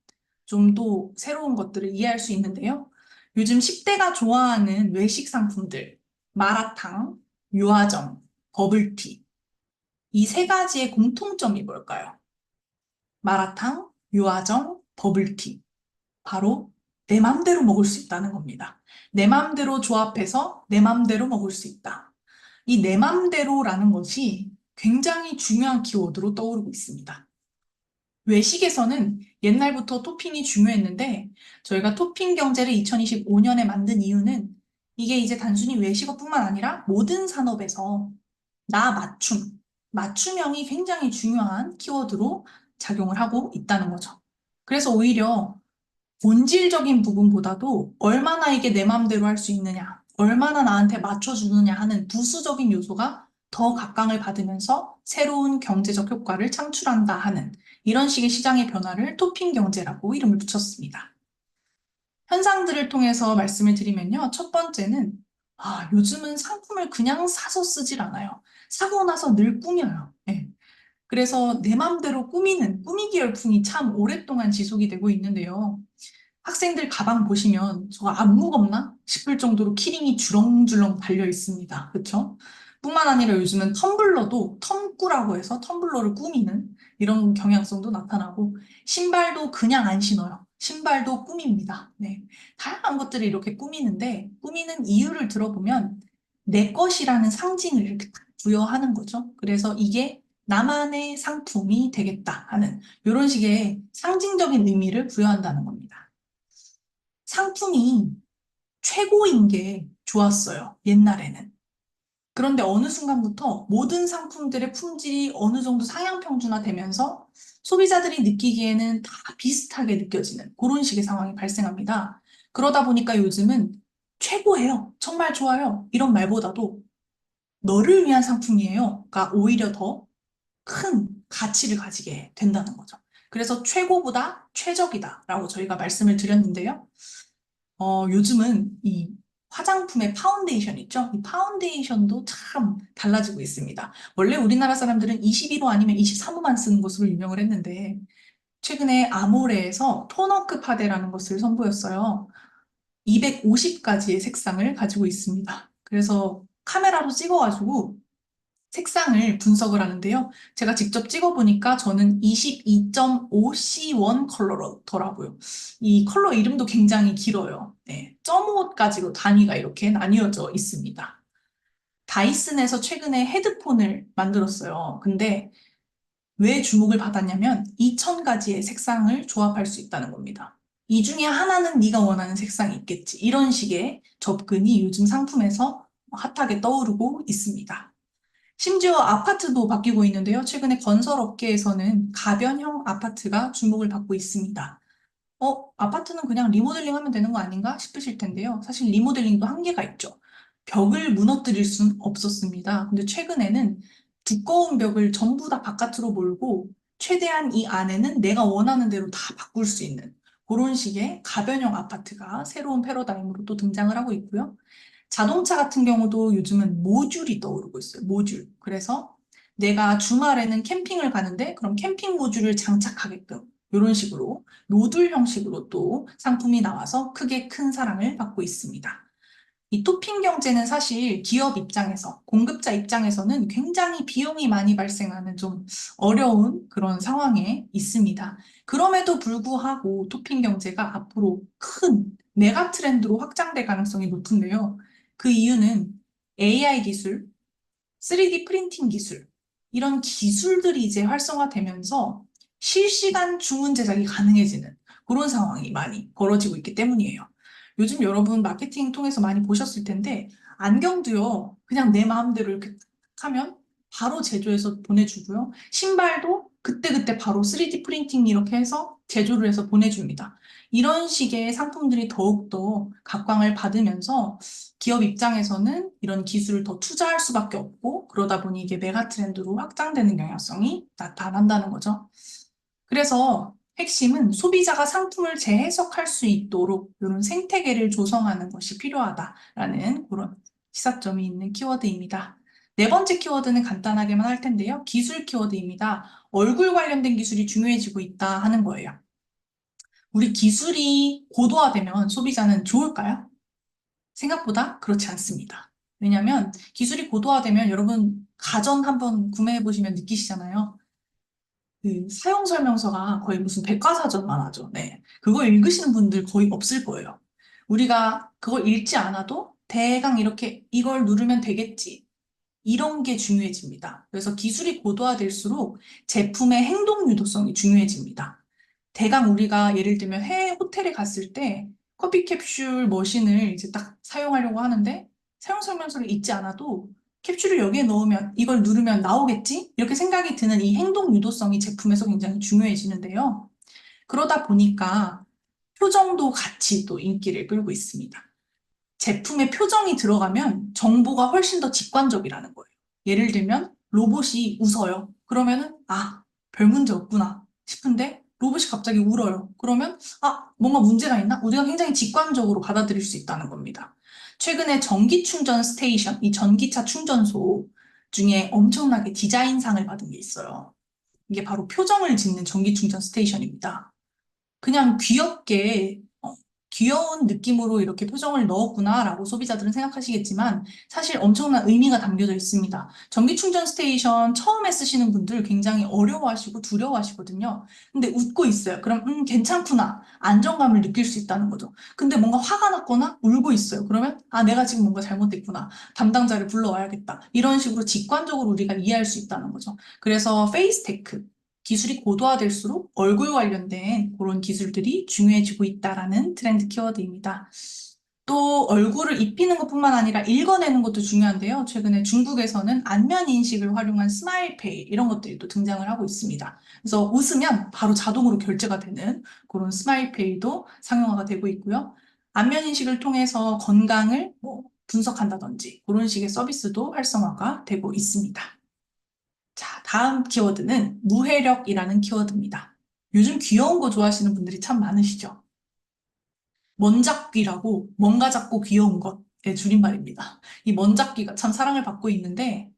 좀 더 새로운 것들을 이해할 수 있는데요. 요즘 10대가 좋아하는 외식 상품들, 마라탕, 유화정, 버블티. 이 세 가지의 공통점이 뭘까요? 마라탕, 유화정, 버블티. 바로 내 맘대로 먹을 수 있다는 겁니다. 내 맘대로 조합해서 내 맘대로 먹을 수 있다. 이 내 맘대로라는 것이 굉장히 중요한 키워드로 떠오르고 있습니다. 외식에서는 옛날부터 토핑이 중요했는데 저희가 토핑 경제를 2025년에 만든 이유는 이게 이제 단순히 외식어뿐만 아니라 모든 산업에서 나 맞춤, 맞춤형이 굉장히 중요한 키워드로 작용을 하고 있다는 거죠. 그래서 오히려 본질적인 부분보다도 얼마나 이게 내 맘대로 할 수 있느냐, 얼마나 나한테 맞춰주느냐 하는 부수적인 요소가 더 각광을 받으면서 새로운 경제적 효과를 창출한다 하는 이런 식의 시장의 변화를 토핑 경제라고 이름을 붙였습니다. 현상들을 통해서 말씀을 드리면요. 첫 번째는 요즘은 상품을 그냥 사서 쓰질 않아요. 사고 나서 늘 꾸며요. 네. 그래서 내 맘대로 꾸미는 꾸미기 열풍이 참 오랫동안 지속이 되고 있는데요. 학생들 가방 보시면 저거 안 무겁나 싶을 정도로 키링이 주렁주렁 달려 있습니다. 그렇죠? 뿐만 아니라 요즘은 텀블러도 텀꾸라고 해서 텀블러를 꾸미는 이런 경향성도 나타나고 신발도 그냥 안 신어요. 신발도 꾸밉니다. 네. 다양한 것들을 이렇게 꾸미는데 꾸미는 이유를 들어보면 내 것이라는 상징을 이렇게 딱 부여하는 거죠. 그래서 이게 나만의 상품이 되겠다 하는 이런 식의 상징적인 의미를 부여한다는 겁니다. 상품이 최고인 게 좋았어요. 옛날에는. 그런데 어느 순간부터 모든 상품들의 품질이 어느 정도 상향 평준화되면서 소비자들이 느끼기에는 다 비슷하게 느껴지는 그런 식의 상황이 발생합니다. 그러다 보니까 요즘은 최고예요. 정말 좋아요. 이런 말보다도 너를 위한 상품이에요.가 오히려 더 큰 가치를 가지게 된다는 거죠. 그래서 최고보다 최적이다라고 저희가 말씀을 드렸는데요. 요즘은 이 화장품의 파운데이션 있죠? 이 파운데이션도 참 달라지고 있습니다. 원래 우리나라 사람들은 21호 아니면 23호만 쓰는 것으로 유명을 했는데 최근에 아모레에서 톤워크 파데라는 것을 선보였어요. 250가지의 색상을 가지고 있습니다. 그래서 카메라로 찍어가지고 색상을 분석을 하는데요. 제가 직접 찍어보니까 저는 22.5C1 컬러더라고요. 이 컬러 이름도 굉장히 길어요. 네, 0.5까지로 단위가 이렇게 나뉘어져 있습니다. 다이슨에서 최근에 헤드폰을 만들었어요. 근데 왜 주목을 받았냐면 2,000가지의 색상을 조합할 수 있다는 겁니다. 이 중에 하나는 네가 원하는 색상이 있겠지. 이런 식의 접근이 요즘 상품에서 핫하게 떠오르고 있습니다. 심지어 아파트도 바뀌고 있는데요. 최근에 건설업계에서는 가변형 아파트가 주목을 받고 있습니다. 아파트는 그냥 리모델링 하면 되는 거 아닌가 싶으실 텐데요. 사실 리모델링도 한계가 있죠. 벽을 무너뜨릴 순 없었습니다. 근데 최근에는 두꺼운 벽을 전부 다 바깥으로 몰고 최대한 이 안에는 내가 원하는 대로 다 바꿀 수 있는 그런 식의 가변형 아파트가 새로운 패러다임으로 또 등장을 하고 있고요. 자동차 같은 경우도 요즘은 모듈이 떠오르고 있어요. 모듈. 그래서 내가 주말에는 캠핑을 가는데 그럼 캠핑 모듈을 장착하게끔 이런 식으로 모듈 형식으로 또 상품이 나와서 크게 큰 사랑을 받고 있습니다. 이 토핑 경제는 사실 기업 입장에서, 공급자 입장에서는 굉장히 비용이 많이 발생하는 좀 어려운 그런 상황에 있습니다. 그럼에도 불구하고 토핑 경제가 앞으로 큰 메가 트렌드로 확장될 가능성이 높은데요. 그 이유는 AI 기술, 3D 프린팅 기술, 이런 기술들이 이제 활성화되면서 실시간 주문 제작이 가능해지는 그런 상황이 많이 벌어지고 있기 때문이에요. 요즘 여러분 마케팅 통해서 많이 보셨을 텐데 안경도요, 그냥 내 마음대로 이렇게 하면 바로 제조해서 보내주고요. 신발도 그때그때 바로 3D 프린팅 이렇게 해서 제조를 해서 보내줍니다. 이런 식의 상품들이 더욱더 각광을 받으면서 기업 입장에서는 이런 기술을 더 투자할 수밖에 없고 그러다 보니 이게 메가 트렌드로 확장되는 경향성이 나타난다는 거죠. 그래서 핵심은 소비자가 상품을 재해석할 수 있도록 이런 생태계를 조성하는 것이 필요하다라는 그런 시사점이 있는 키워드입니다. 네 번째 키워드는 간단하게만 할 텐데요. 기술 키워드입니다. 얼굴 관련된 기술이 중요해지고 있다 하는 거예요. 우리 기술이 고도화되면 소비자는 좋을까요? 생각보다 그렇지 않습니다. 왜냐하면 기술이 고도화되면 여러분 가전 한번 구매해 보시면 느끼시잖아요. 그 사용 설명서가 거의 무슨 백과사전만 하죠. 네. 그거 읽으시는 분들 거의 없을 거예요. 우리가 그걸 읽지 않아도 대강 이렇게 이걸 누르면 되겠지. 이런 게 중요해집니다. 그래서 기술이 고도화될수록 제품의 행동 유도성이 중요해집니다. 대강 우리가 예를 들면 해외 호텔에 갔을 때 커피 캡슐 머신을 이제 딱 사용하려고 하는데 사용 설명서를 읽지 않아도 캡슐을 여기에 넣으면 이걸 누르면 나오겠지? 이렇게 생각이 드는 이 행동 유도성이 제품에서 굉장히 중요해지는데요. 그러다 보니까 표정도 같이 또 인기를 끌고 있습니다. 제품에 표정이 들어가면 정보가 훨씬 더 직관적이라는 거예요. 예를 들면 로봇이 웃어요. 그러면은 아, 별 문제 없구나 싶은데 로봇이 갑자기 울어요. 그러면 아, 뭔가 문제가 있나? 우리가 굉장히 직관적으로 받아들일 수 있다는 겁니다. 최근에 전기 충전 스테이션, 이 전기차 충전소 중에 엄청나게 디자인상을 받은 게 있어요. 이게 바로 표정을 짓는 전기 충전 스테이션입니다. 그냥 귀엽게 귀여운 느낌으로 이렇게 표정을 넣었구나라고 소비자들은 생각하시겠지만 사실 엄청난 의미가 담겨져 있습니다. 전기 충전 스테이션 처음에 쓰시는 분들 굉장히 어려워하시고 두려워하시거든요. 근데 웃고 있어요. 그럼 괜찮구나. 안정감을 느낄 수 있다는 거죠. 근데 뭔가 화가 났거나 울고 있어요. 그러면 아, 내가 지금 뭔가 잘못됐구나. 담당자를 불러와야겠다. 이런 식으로 직관적으로 우리가 이해할 수 있다는 거죠. 그래서 페이스테크 기술이 고도화될수록 얼굴 관련된 그런 기술들이 중요해지고 있다라는 트렌드 키워드입니다. 또 얼굴을 입히는 것뿐만 아니라 읽어내는 것도 중요한데요. 최근에 중국에서는 안면 인식을 활용한 스마일페이 이런 것들이 또 등장을 하고 있습니다. 그래서 웃으면 바로 자동으로 결제가 되는 그런 스마일페이도 상용화가 되고 있고요. 안면 인식을 통해서 건강을 분석한다든지 그런 식의 서비스도 활성화가 되고 있습니다. 자, 다음 키워드는 무해력이라는 키워드입니다. 요즘 귀여운 거 좋아하시는 분들이 참 많으시죠? 먼잡귀라고 뭔가 작고 귀여운 것의 줄임말입니다. 이 먼잡귀가 참 사랑을 받고 있는데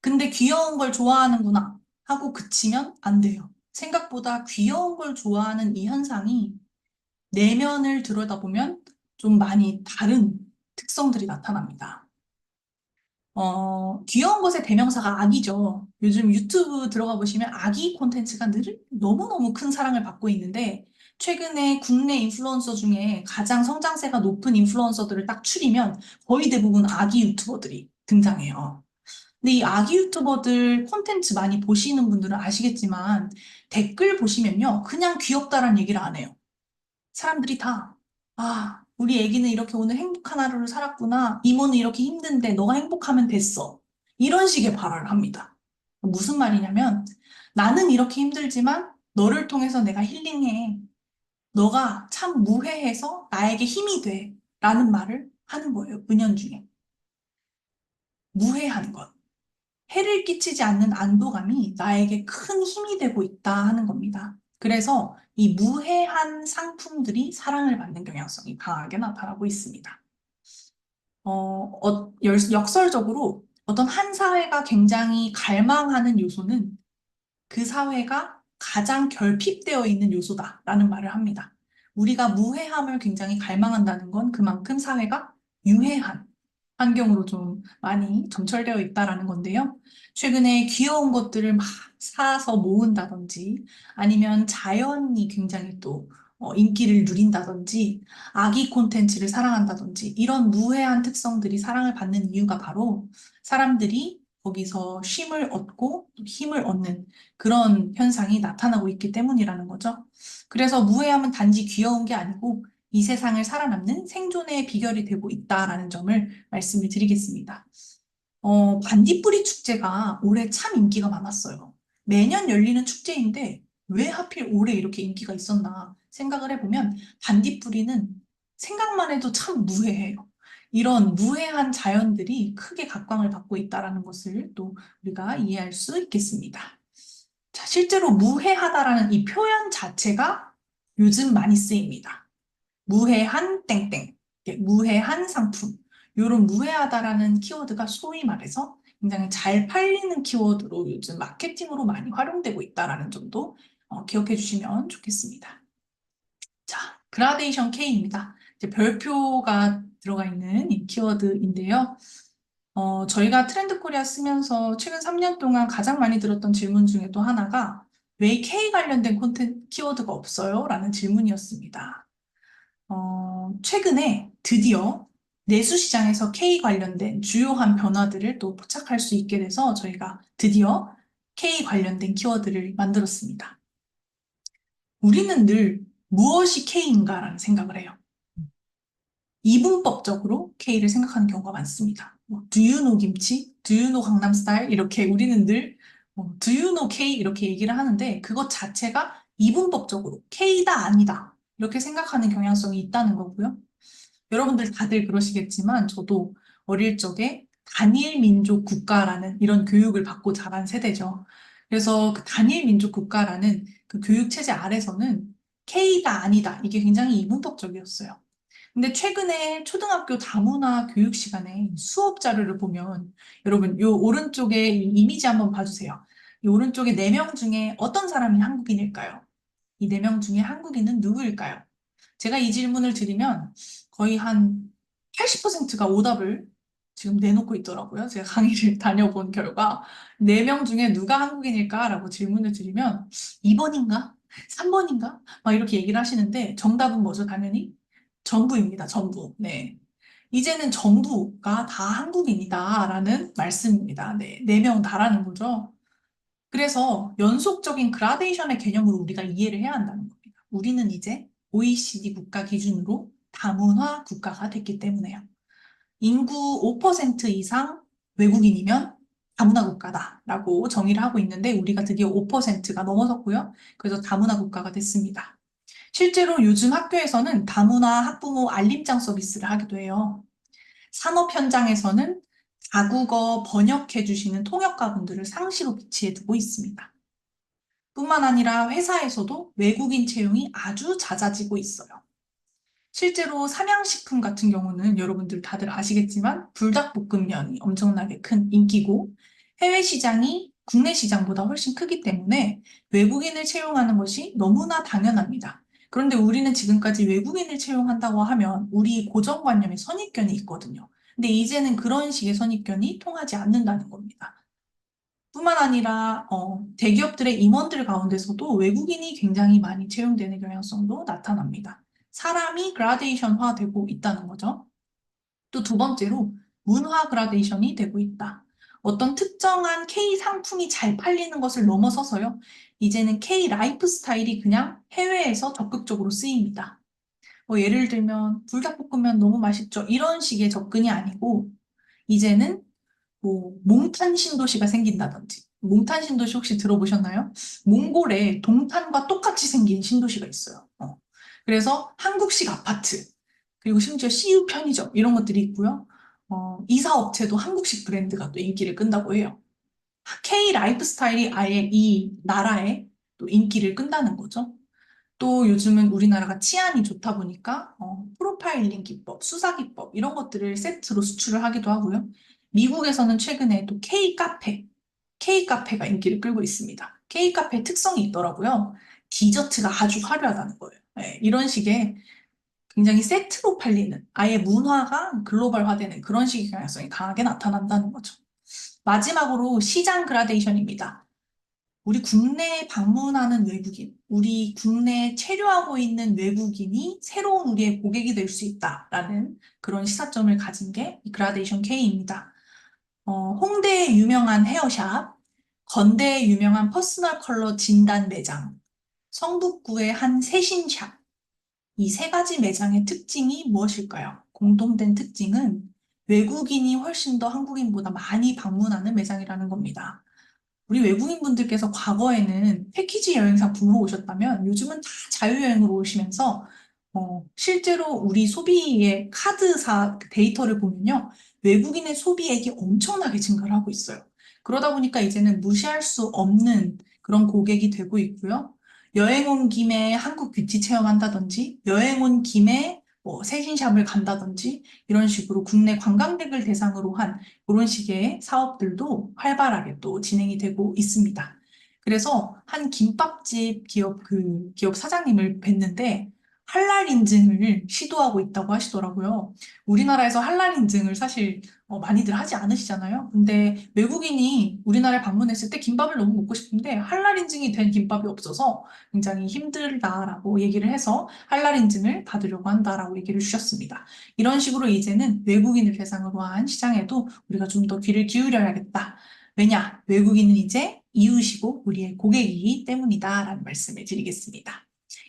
근데 귀여운 걸 좋아하는구나 하고 그치면 안 돼요. 생각보다 귀여운 걸 좋아하는 이 현상이 내면을 들여다보면 좀 많이 다른 특성들이 나타납니다. 귀여운 것의 대명사가 아기죠. 요즘 유튜브 들어가 보시면 아기 콘텐츠가 늘 너무너무 큰 사랑을 받고 있는데, 최근에 국내 인플루언서 중에 가장 성장세가 높은 인플루언서들을 딱 추리면 거의 대부분 아기 유튜버들이 등장해요. 근데 이 아기 유튜버들 콘텐츠 많이 보시는 분들은 아시겠지만, 댓글 보시면요. 그냥 귀엽다란 얘기를 안 해요. 사람들이 다, 아, 우리 애기는 이렇게 오늘 행복한 하루를 살았구나. 이모는 이렇게 힘든데 너가 행복하면 됐어. 이런 식의 발언을 합니다. 무슨 말이냐면, 나는 이렇게 힘들지만 너를 통해서 내가 힐링해. 너가 참 무해해서 나에게 힘이 돼. 라는 말을 하는 거예요. 은연중에. 무해한 것. 해를 끼치지 않는 안도감이 나에게 큰 힘이 되고 있다 하는 겁니다. 그래서 이 무해한 상품들이 사랑을 받는 경향성이 강하게 나타나고 있습니다. 역설적으로 어떤 한 사회가 굉장히 갈망하는 요소는 그 사회가 가장 결핍되어 있는 요소다라는 말을 합니다. 우리가 무해함을 굉장히 갈망한다는 건 그만큼 사회가 유해한 환경으로 좀 많이 점철되어 있다라는 건데요. 최근에 귀여운 것들을 막 사서 모은다든지 아니면 자연이 굉장히 또 인기를 누린다든지 아기 콘텐츠를 사랑한다든지 이런 무해한 특성들이 사랑을 받는 이유가 바로 사람들이 거기서 쉼을 얻고 힘을 얻는 그런 현상이 나타나고 있기 때문이라는 거죠. 그래서 무해함은 단지 귀여운 게 아니고 이 세상을 살아남는 생존의 비결이 되고 있다라는 점을 말씀을 드리겠습니다. 반딧불이 축제가 올해 참 인기가 많았어요. 매년 열리는 축제인데 왜 하필 올해 이렇게 인기가 있었나 생각을 해보면 반딧불이는 생각만 해도 참 무해해요. 이런 무해한 자연들이 크게 각광을 받고 있다는 것을 또 우리가 이해할 수 있겠습니다. 자, 실제로 무해하다라는 이 표현 자체가 요즘 많이 쓰입니다. 무해한 땡땡, 무해한 상품. 이런 무해하다라는 키워드가 소위 말해서 굉장히 잘 팔리는 키워드로 요즘 마케팅으로 많이 활용되고 있다는 점도 기억해 주시면 좋겠습니다. 자, 그라데이션 K입니다. 이제 별표가 들어가 있는 이 키워드인데요. 저희가 트렌드 코리아 쓰면서 최근 3년 동안 가장 많이 들었던 질문 중에 또 하나가 왜 K 관련된 콘텐츠 키워드가 없어요? 라는 질문이었습니다. 최근에 드디어 내수시장에서 K 관련된 주요한 변화들을 또 포착할 수 있게 돼서 저희가 드디어 K 관련된 키워드를 만들었습니다. 우리는 늘 무엇이 K인가라는 생각을 해요. 이분법적으로 K를 생각하는 경우가 많습니다. Do you know 김치? Do you know 강남 스타일? 이렇게 우리는 늘 Do you know K? 이렇게 얘기를 하는데 그것 자체가 이분법적으로 K다 아니다 이렇게 생각하는 경향성이 있다는 거고요. 여러분들 다들 그러시겠지만 저도 어릴 적에 단일 민족 국가라는 이런 교육을 받고 자란 세대죠. 그래서 그 단일 민족 국가라는 그 교육 체제 아래서는 K다 아니다 이게 굉장히 이분법적이었어요. 근데 최근에 초등학교 다문화 교육 시간에 수업 자료를 보면 여러분 요 오른쪽에 이 이미지 한번 봐주세요. 이 오른쪽에 4명 중에 어떤 사람이 한국인일까요? 이 4명 중에 한국인은 누구일까요? 제가 이 질문을 드리면 거의 한 80%가 오답을 지금 내놓고 있더라고요. 제가 강의를 다녀본 결과 4명 중에 누가 한국인일까라고 질문을 드리면 2번인가? 3번인가? 막 이렇게 얘기를 하시는데 정답은 뭐죠? 당연히 전부입니다. 전부. 네. 이제는 전부가 다 한국인이다라는 말씀입니다. 네. 4명 다라는 거죠. 그래서 연속적인 그라데이션의 개념으로 우리가 이해를 해야 한다는 겁니다. 우리는 이제 OECD 국가 기준으로 다문화 국가가 됐기 때문에요. 인구 5% 이상 외국인이면 다문화 국가다라고 정의를 하고 있는데 우리가 드디어 5%가 넘어섰고요. 그래서 다문화 국가가 됐습니다. 실제로 요즘 학교에서는 다문화 학부모 알림장 서비스를 하기도 해요. 산업 현장에서는 다국어 번역해 주시는 통역가분들을 상시로 배치해 두고 있습니다. 뿐만 아니라 회사에서도 외국인 채용이 아주 잦아지고 있어요. 실제로 삼양식품 같은 경우는 여러분들 다들 아시겠지만 불닭볶음면이 엄청나게 큰 인기고 해외 시장이 국내 시장보다 훨씬 크기 때문에 외국인을 채용하는 것이 너무나 당연합니다. 그런데 우리는 지금까지 외국인을 채용한다고 하면 우리 고정관념에 선입견이 있거든요. 근데 이제는 그런 식의 선입견이 통하지 않는다는 겁니다. 뿐만 아니라 대기업들의 임원들 가운데서도 외국인이 굉장히 많이 채용되는 경향성도 나타납니다. 사람이 그라데이션화되고 있다는 거죠. 또 두 번째로 문화 그라데이션이 되고 있다. 어떤 특정한 K 상품이 잘 팔리는 것을 넘어서서요. 이제는 K 라이프 스타일이 그냥 해외에서 적극적으로 쓰입니다. 예를 들면 불닭볶음면 너무 맛있죠. 이런 식의 접근이 아니고 이제는 몽탄 신도시가 생긴다든지. 몽탄 신도시 혹시 들어보셨나요? 몽골에 동탄과 똑같이 생긴 신도시가 있어요. 그래서 한국식 아파트, 그리고 심지어 CU 편의점 이런 것들이 있고요. 이사 업체도 한국식 브랜드가 또 인기를 끈다고 해요. K 라이프 스타일이 아예 이 나라에 또 인기를 끈다는 거죠. 또 요즘은 우리나라가 치안이 좋다 보니까 프로파일링 기법, 수사 기법 이런 것들을 세트로 수출을 하기도 하고요. 미국에서는 최근에 또 K 카페가 인기를 끌고 있습니다. K 카페 특성이 있더라고요. 디저트가 아주 화려하다는 거예요. 네, 이런 식의 굉장히 세트로 팔리는 아예 문화가 글로벌화되는 그런 식의 경향성이 강하게 나타난다는 거죠. 마지막으로 시장 그라데이션입니다. 우리 국내에 방문하는 외국인, 우리 국내에 체류하고 있는 외국인이 새로운 우리의 고객이 될 수 있다라는 그런 시사점을 가진 게 이 그라데이션 K입니다. 홍대의 유명한 헤어샵, 건대의 유명한 퍼스널 컬러 진단 매장, 성북구의 한 세신샵, 이 세 가지 매장의 특징이 무엇일까요? 공통된 특징은 외국인이 훨씬 더 한국인보다 많이 방문하는 매장이라는 겁니다. 우리 외국인분들께서 과거에는 패키지 여행 상품으로 오셨다면 요즘은 다 자유여행으로 오시면서 실제로 우리 소비의 카드사 데이터를 보면요. 외국인의 소비액이 엄청나게 증가를 하고 있어요. 그러다 보니까 이제는 무시할 수 없는 그런 고객이 되고 있고요. 여행 온 김에 한국 뷰티 체험한다든지 여행 온 김에 뭐 세신샵을 간다든지 이런 식으로 국내 관광객을 대상으로 한 이런 식의 사업들도 활발하게 또 진행이 되고 있습니다. 그래서 한 김밥집 기업 사장님을 뵀는데 할랄 인증을 시도하고 있다고 하시더라고요. 우리나라에서 할랄 인증을 사실 많이들 하지 않으시잖아요. 근데 외국인이 우리나라에 방문했을 때 김밥을 너무 먹고 싶은데 할랄 인증이 된 김밥이 없어서 굉장히 힘들다라고 얘기를 해서 할랄 인증을 받으려고 한다라고 얘기를 주셨습니다. 이런 식으로 이제는 외국인을 대상으로 한 시장에도 우리가 좀 더 귀를 기울여야겠다. 왜냐? 외국인은 이제 이웃이고 우리의 고객이기 때문이다라는 말씀을 드리겠습니다.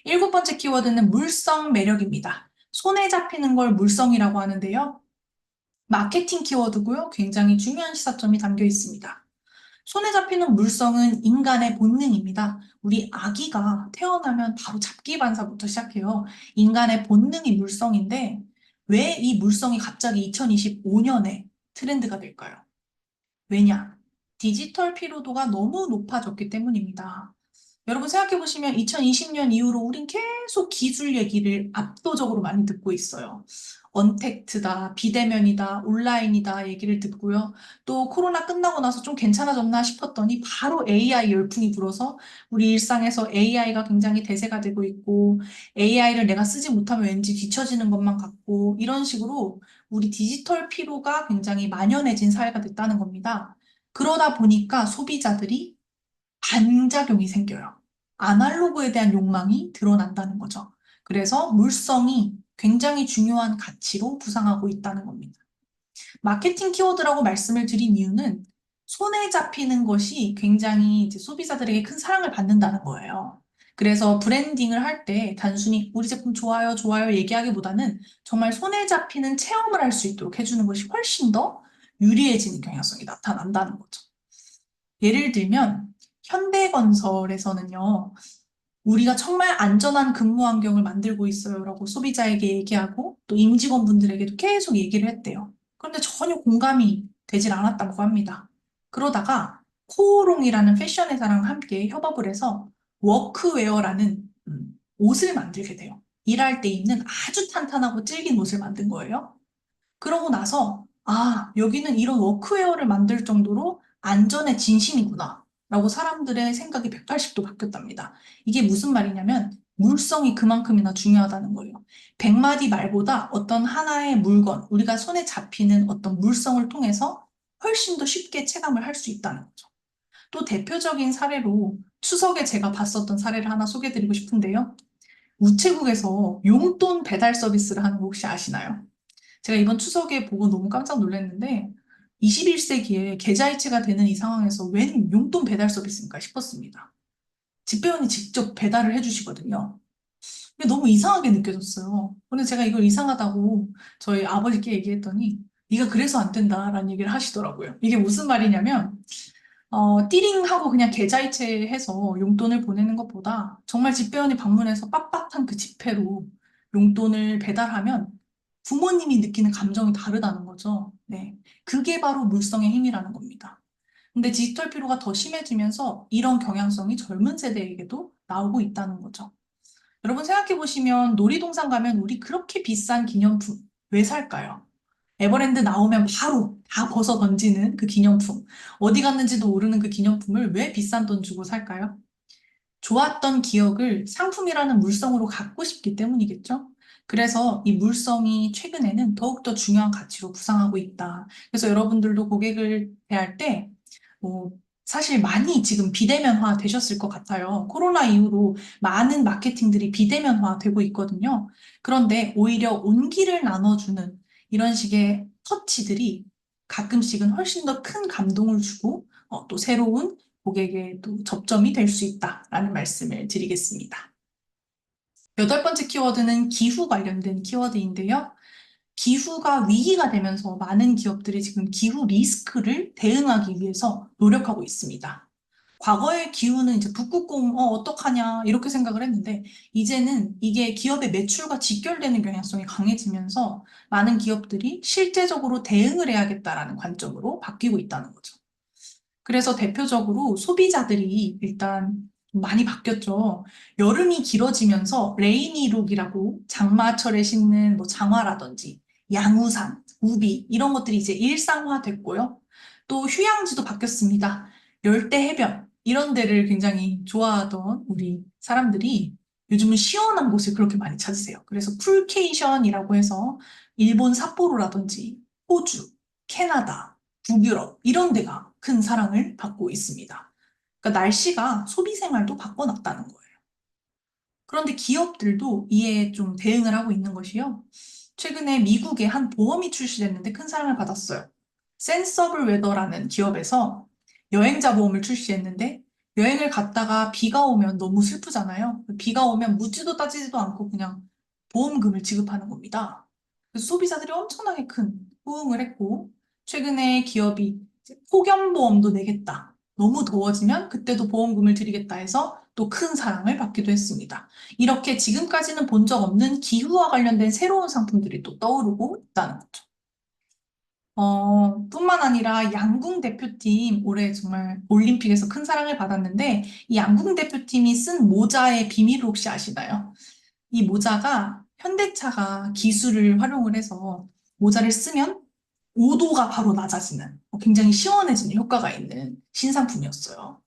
일곱 번째 키워드는 물성 매력입니다. 손에 잡히는 걸 물성이라고 하는데요. 마케팅 키워드고요. 굉장히 중요한 시사점이 담겨 있습니다. 손에 잡히는 물성은 인간의 본능입니다. 우리 아기가 태어나면 바로 잡기 반사부터 시작해요. 인간의 본능이 물성인데 왜 이 물성이 갑자기 2025년에 트렌드가 될까요? 왜냐? 디지털 피로도가 너무 높아졌기 때문입니다. 여러분 생각해 보시면 2020년 이후로 우린 계속 기술 얘기를 압도적으로 많이 듣고 있어요. 언택트다, 비대면이다, 온라인이다 얘기를 듣고요. 또 코로나 끝나고 나서 좀 괜찮아졌나 싶었더니 바로 AI 열풍이 불어서 우리 일상에서 AI가 굉장히 대세가 되고 있고 AI를 내가 쓰지 못하면 왠지 뒤처지는 것만 같고 이런 식으로 우리 디지털 피로가 굉장히 만연해진 사회가 됐다는 겁니다. 그러다 보니까 소비자들이 반작용이 생겨요. 아날로그에 대한 욕망이 드러난다는 거죠. 그래서 물성이 굉장히 중요한 가치로 부상하고 있다는 겁니다. 마케팅 키워드라고 말씀을 드린 이유는 손에 잡히는 것이 굉장히 이제 소비자들에게 큰 사랑을 받는다는 거예요. 그래서 브랜딩을 할 때 단순히 우리 제품 좋아요, 좋아요 얘기하기보다는 정말 손에 잡히는 체험을 할 수 있도록 해주는 것이 훨씬 더 유리해지는 경향성이 나타난다는 거죠. 예를 들면 현대건설에서는요. 우리가 정말 안전한 근무 환경을 만들고 있어요라고 소비자에게 얘기하고 또 임직원분들에게도 계속 얘기를 했대요. 그런데 전혀 공감이 되질 않았다고 합니다. 그러다가 코오롱이라는 패션 회사랑 함께 협업을 해서 워크웨어라는 옷을 만들게 돼요. 일할 때 입는 아주 탄탄하고 질긴 옷을 만든 거예요. 그러고 나서 여기는 이런 워크웨어를 만들 정도로 안전에 진심이구나 라고 사람들의 생각이 180도 바뀌었답니다. 이게 무슨 말이냐면 물성이 그만큼이나 중요하다는 거예요. 100마디 말보다 어떤 하나의 물건, 우리가 손에 잡히는 어떤 물성을 통해서 훨씬 더 쉽게 체감을 할 수 있다는 거죠. 또 대표적인 사례로 추석에 제가 봤었던 사례를 하나 소개해드리고 싶은데요. 우체국에서 용돈 배달 서비스를 하는 거 혹시 아시나요? 제가 이번 추석에 보고 너무 깜짝 놀랐는데 21세기에 계좌이체가 되는 이 상황에서 웬 용돈 배달 서비스인가 싶었습니다. 집배원이 직접 배달을 해주시거든요. 근데 너무 이상하게 느껴졌어요. 근데 제가 이걸 이상하다고 저희 아버지께 얘기했더니 네가 그래서 안 된다라는 얘기를 하시더라고요. 이게 무슨 말이냐면 띠링하고 그냥 계좌이체해서 용돈을 보내는 것보다 정말 집배원이 방문해서 빳빳한 그 지폐로 용돈을 배달하면 부모님이 느끼는 감정이 다르다는 거죠. 네. 그게 바로 물성의 힘이라는 겁니다. 근데 디지털 피로가 더 심해지면서 이런 경향성이 젊은 세대에게도 나오고 있다는 거죠. 여러분 생각해 보시면 놀이동산 가면 우리 그렇게 비싼 기념품 왜 살까요? 에버랜드 나오면 바로 다 벗어 던지는 그 기념품. 어디 갔는지도 모르는 그 기념품을 왜 비싼 돈 주고 살까요? 좋았던 기억을 상품이라는 물성으로 갖고 싶기 때문이겠죠? 그래서 이 물성이 최근에는 더욱더 중요한 가치로 부상하고 있다. 그래서 여러분들도 고객을 대할 때, 뭐, 사실 많이 지금 비대면화 되셨을 것 같아요. 코로나 이후로 많은 마케팅들이 비대면화 되고 있거든요. 그런데 오히려 온기를 나눠주는 이런 식의 터치들이 가끔씩은 훨씬 더 큰 감동을 주고 또 새로운 고객의 또 접점이 될 수 있다라는 말씀을 드리겠습니다. 여덟 번째 키워드는 기후 관련된 키워드인데요. 기후가 위기가 되면서 많은 기업들이 지금 기후 리스크를 대응하기 위해서 노력하고 있습니다. 과거의 기후는 이제 북극곰, 어떡하냐, 이렇게 생각을 했는데, 이제는 이게 기업의 매출과 직결되는 경향성이 강해지면서 많은 기업들이 실제적으로 대응을 해야겠다라는 관점으로 바뀌고 있다는 거죠. 그래서 대표적으로 소비자들이 일단 많이 바뀌었죠. 여름이 길어지면서 레이니룩이라고 장마철에 신는 뭐 장화라든지 양우산, 우비 이런 것들이 이제 일상화됐고요. 또 휴양지도 바뀌었습니다. 열대 해변 이런 데를 굉장히 좋아하던 우리 사람들이 요즘은 시원한 곳을 그렇게 많이 찾으세요. 그래서 쿨케이션이라고 해서 일본 삿포로라든지 호주, 캐나다, 북유럽 이런 데가 큰 사랑을 받고 있습니다. 그러니까 날씨가 소비 생활도 바꿔놨다는 거예요. 그런데 기업들도 이에 좀 대응을 하고 있는 것이요. 최근에 미국의 한 보험이 출시됐는데 큰 사랑을 받았어요. 센서블 웨더라는 기업에서 여행자 보험을 출시했는데 여행을 갔다가 비가 오면 너무 슬프잖아요. 비가 오면 묻지도 따지지도 않고 그냥 보험금을 지급하는 겁니다. 그래서 소비자들이 엄청나게 큰 호응을 했고 최근에 기업이 이제 폭염보험도 내겠다. 너무 더워지면 그때도 보험금을 드리겠다 해서 또 큰 사랑을 받기도 했습니다. 이렇게 지금까지는 본 적 없는 기후와 관련된 새로운 상품들이 또 떠오르고 있다는 거죠. 뿐만 아니라 양궁 대표팀 올해 정말 올림픽에서 큰 사랑을 받았는데 이 양궁 대표팀이 쓴 모자의 비밀을 혹시 아시나요? 이 모자가 현대차가 기술을 활용을 해서 모자를 쓰면 5도가 바로 낮아지는 굉장히 시원해지는 효과가 있는 신상품이었어요.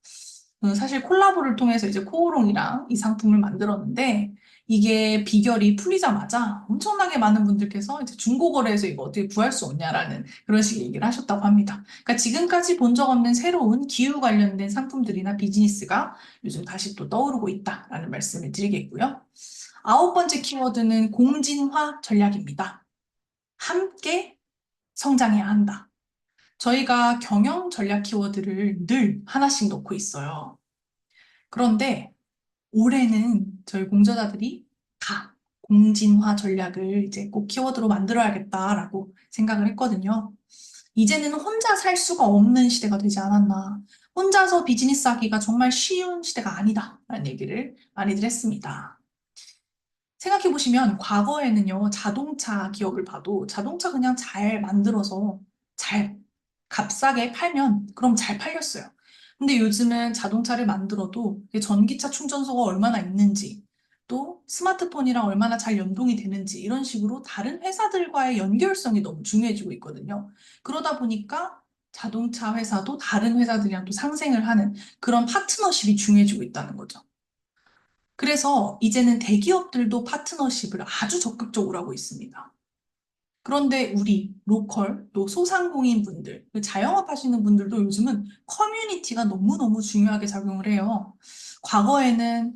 사실 콜라보를 통해서 이제 코오롱이랑 이 상품을 만들었는데 이게 비결이 풀리자마자 엄청나게 많은 분들께서 이제 중고거래에서 이거 어떻게 구할 수 없냐라는 그런 식의 얘기를 하셨다고 합니다. 그러니까 지금까지 본 적 없는 새로운 기후 관련된 상품들이나 비즈니스가 요즘 다시 또 떠오르고 있다라는 말씀을 드리겠고요. 아홉 번째 키워드는 공진화 전략입니다. 함께 성장해야 한다. 저희가 경영 전략 키워드를 늘 하나씩 넣고 있어요. 그런데 올해는 저희 공저자들이 다 공진화 전략을 이제 꼭 키워드로 만들어야겠다라고 생각을 했거든요. 이제는 혼자 살 수가 없는 시대가 되지 않았나. 혼자서 비즈니스 하기가 정말 쉬운 시대가 아니다라는 얘기를 많이들 했습니다. 생각해보시면 과거에는요, 자동차 기업을 봐도 자동차 그냥 잘 만들어서 잘 값싸게 팔면 그럼 잘 팔렸어요. 근데 요즘은 자동차를 만들어도 이게 전기차 충전소가 얼마나 있는지 또 스마트폰이랑 얼마나 잘 연동이 되는지 이런 식으로 다른 회사들과의 연결성이 너무 중요해지고 있거든요. 그러다 보니까 자동차 회사도 다른 회사들이랑 또 상생을 하는 그런 파트너십이 중요해지고 있다는 거죠. 그래서 이제는 대기업들도 파트너십을 아주 적극적으로 하고 있습니다. 그런데 우리 로컬 또 소상공인 분들, 그 자영업 하시는 분들도 요즘은 커뮤니티가 너무너무 중요하게 작용을 해요. 과거에는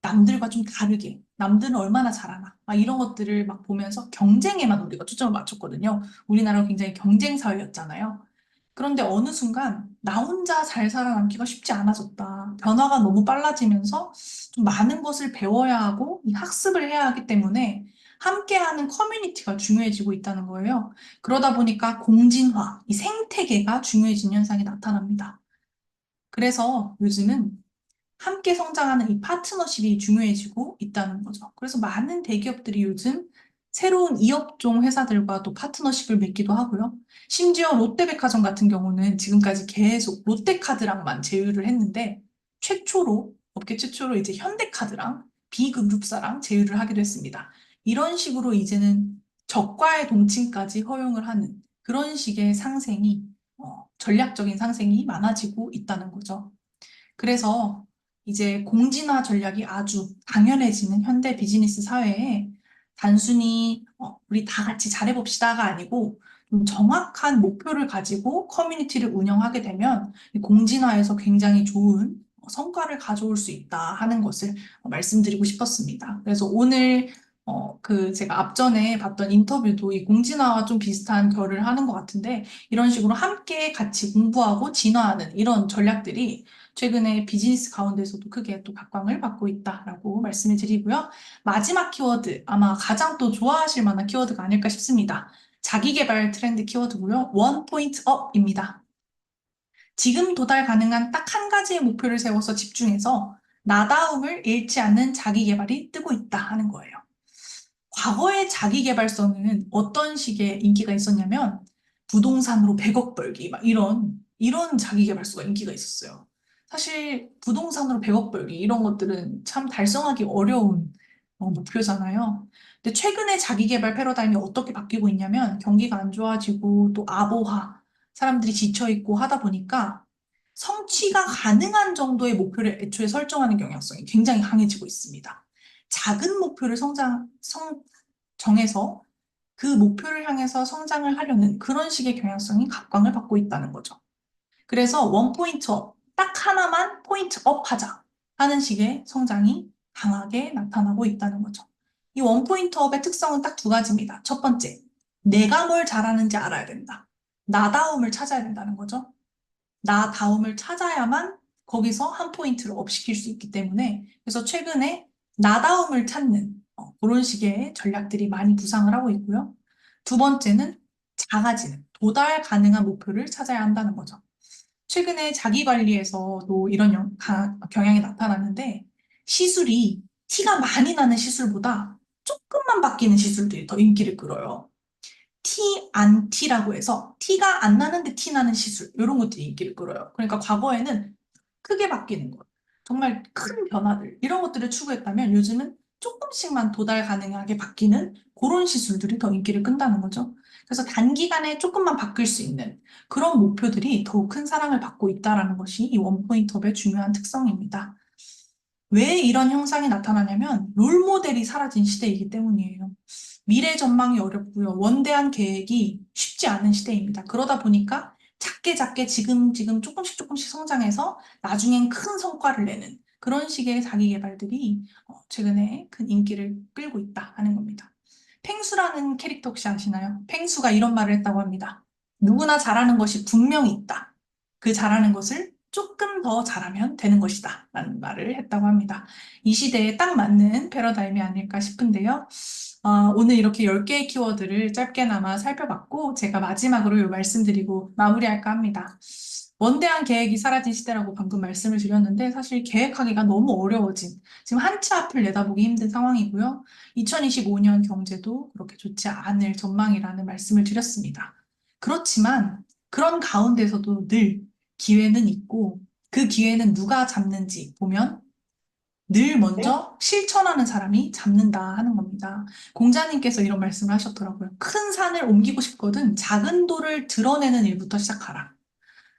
남들과 좀 다르게, 남들은 얼마나 잘하나, 막 이런 것들을 막 보면서 경쟁에만 우리가 초점을 맞췄거든요. 우리나라가 굉장히 경쟁 사회였잖아요. 그런데 어느 순간 나 혼자 잘 살아남기가 쉽지 않아졌다. 변화가 너무 빨라지면서 좀 많은 것을 배워야 하고 이 학습을 해야 하기 때문에 함께하는 커뮤니티가 중요해지고 있다는 거예요. 그러다 보니까 공진화, 이 생태계가 중요해진 현상이 나타납니다. 그래서 요즘은 함께 성장하는 이 파트너십이 중요해지고 있다는 거죠. 그래서 많은 대기업들이 요즘 새로운 이업종 회사들과 또 파트너십을 맺기도 하고요. 심지어 롯데백화점 같은 경우는 지금까지 계속 롯데카드랑만 제휴를 했는데 업계 최초로 이제 현대카드랑 B그룹사랑 제휴를 하기도 했습니다. 이런 식으로 이제는 적과의 동침까지 허용을 하는 그런 식의 전략적인 상생이 많아지고 있다는 거죠. 그래서 이제 공진화 전략이 아주 당연해지는 현대 비즈니스 사회에 단순히 우리 다 같이 잘해봅시다가 아니고 좀 정확한 목표를 가지고 커뮤니티를 운영하게 되면 이 공진화에서 굉장히 좋은 성과를 가져올 수 있다 하는 것을 말씀드리고 싶었습니다. 그래서 오늘 제가 앞전에 봤던 인터뷰도 이 공진화와 좀 비슷한 결을 하는 것 같은데 이런 식으로 함께 같이 공부하고 진화하는 이런 전략들이 최근에 비즈니스 가운데서도 크게 또 각광을 받고 있다라고 말씀을 드리고요. 마지막 키워드, 아마 가장 또 좋아하실 만한 키워드가 아닐까 싶습니다. 자기계발 트렌드 키워드고요. 원 포인트 업입니다. 지금 도달 가능한 딱 한 가지의 목표를 세워서 집중해서 나다움을 잃지 않는 자기계발이 뜨고 있다 하는 거예요. 과거의 자기계발서는 어떤 식의 인기가 있었냐면 부동산으로 100억 벌기 막 이런 자기계발서가 인기가 있었어요. 사실 부동산으로 100억 벌기 이런 것들은 참 달성하기 어려운 목표잖아요. 근데 최근에 자기계발 패러다임이 어떻게 바뀌고 있냐면 경기가 안 좋아지고 또 아보화 사람들이 지쳐 있고 하다 보니까 성취가 가능한 정도의 목표를 애초에 설정하는 경향성이 굉장히 강해지고 있습니다. 작은 목표를 정해서 그 목표를 향해서 성장을 하려는 그런 식의 경향성이 각광을 받고 있다는 거죠. 그래서 원 포인트 업, 딱 하나만 포인트 업 하자 하는 식의 성장이 강하게 나타나고 있다는 거죠. 이 원 포인트 업의 특성은 딱 두 가지입니다. 첫 번째, 내가 뭘 잘하는지 알아야 된다. 나다움을 찾아야 된다는 거죠. 나다움을 찾아야만 거기서 한 포인트를 업시킬 수 있기 때문에 그래서 최근에 나다움을 찾는 그런 식의 전략들이 많이 부상을 하고 있고요. 두 번째는 작아지는, 도달 가능한 목표를 찾아야 한다는 거죠. 최근에 자기 관리에서도 이런 경향이 나타났는데 시술이 티가 많이 나는 시술보다 조금만 바뀌는 시술들이 더 인기를 끌어요. 티, 안 티라고 해서 티가 안 나는데 티 나는 시술 이런 것들이 인기를 끌어요. 그러니까 과거에는 크게 바뀌는 것, 정말 큰 변화들 이런 것들을 추구했다면 요즘은 조금씩만 도달 가능하게 바뀌는 그런 시술들이 더 인기를 끈다는 거죠. 그래서 단기간에 조금만 바뀔 수 있는 그런 목표들이 더욱 큰 사랑을 받고 있다는 것이 이 원포인트업의 중요한 특성입니다. 왜 이런 현상이 나타나냐면 롤모델이 사라진 시대이기 때문이에요. 미래 전망이 어렵고요. 원대한 계획이 쉽지 않은 시대입니다. 그러다 보니까 작게 작게 지금 조금씩 성장해서 나중엔 큰 성과를 내는 그런 식의 자기 개발들이 최근에 큰 인기를 끌고 있다 하는 겁니다. 펭수라는 캐릭터 혹시 아시나요? 펭수가 이런 말을 했다고 합니다. 누구나 잘하는 것이 분명히 있다. 그 잘하는 것을 조금 더 잘하면 되는 것이다. 라는 말을 했다고 합니다. 이 시대에 딱 맞는 패러다임이 아닐까 싶은데요. 오늘 이렇게 10개의 키워드를 짧게나마 살펴봤고, 제가 마지막으로 요 말씀드리고 마무리할까 합니다. 원대한 계획이 사라진 시대라고 방금 말씀을 드렸는데, 사실 계획하기가 너무 어려워진, 지금 한 치 앞을 내다보기 힘든 상황이고요. 2025년 경제도 그렇게 좋지 않을 전망이라는 말씀을 드렸습니다. 그렇지만, 그런 가운데서도 늘 기회는 있고, 그 기회는 누가 잡는지 보면 늘 먼저 실천하는 사람이 잡는다 하는 겁니다. 공자님께서 이런 말씀을 하셨더라고요. 큰 산을 옮기고 싶거든 작은 돌을 드러내는 일부터 시작하라.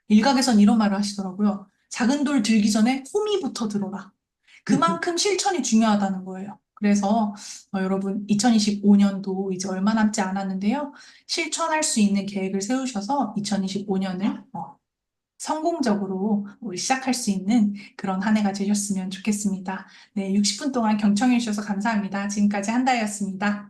일각에선 이런 말을 하시더라고요. 작은 돌 들기 전에 호미부터 들어라. 그만큼 실천이 중요하다는 거예요. 그래서 여러분 2025년도 이제 얼마 남지 않았는데요. 실천할 수 있는 계획을 세우셔서 2025년을 성공적으로 우리 시작할 수 있는 그런 한 해가 되셨으면 좋겠습니다. 네, 60분 동안 경청해 주셔서 감사합니다. 지금까지 한다혜였습니다.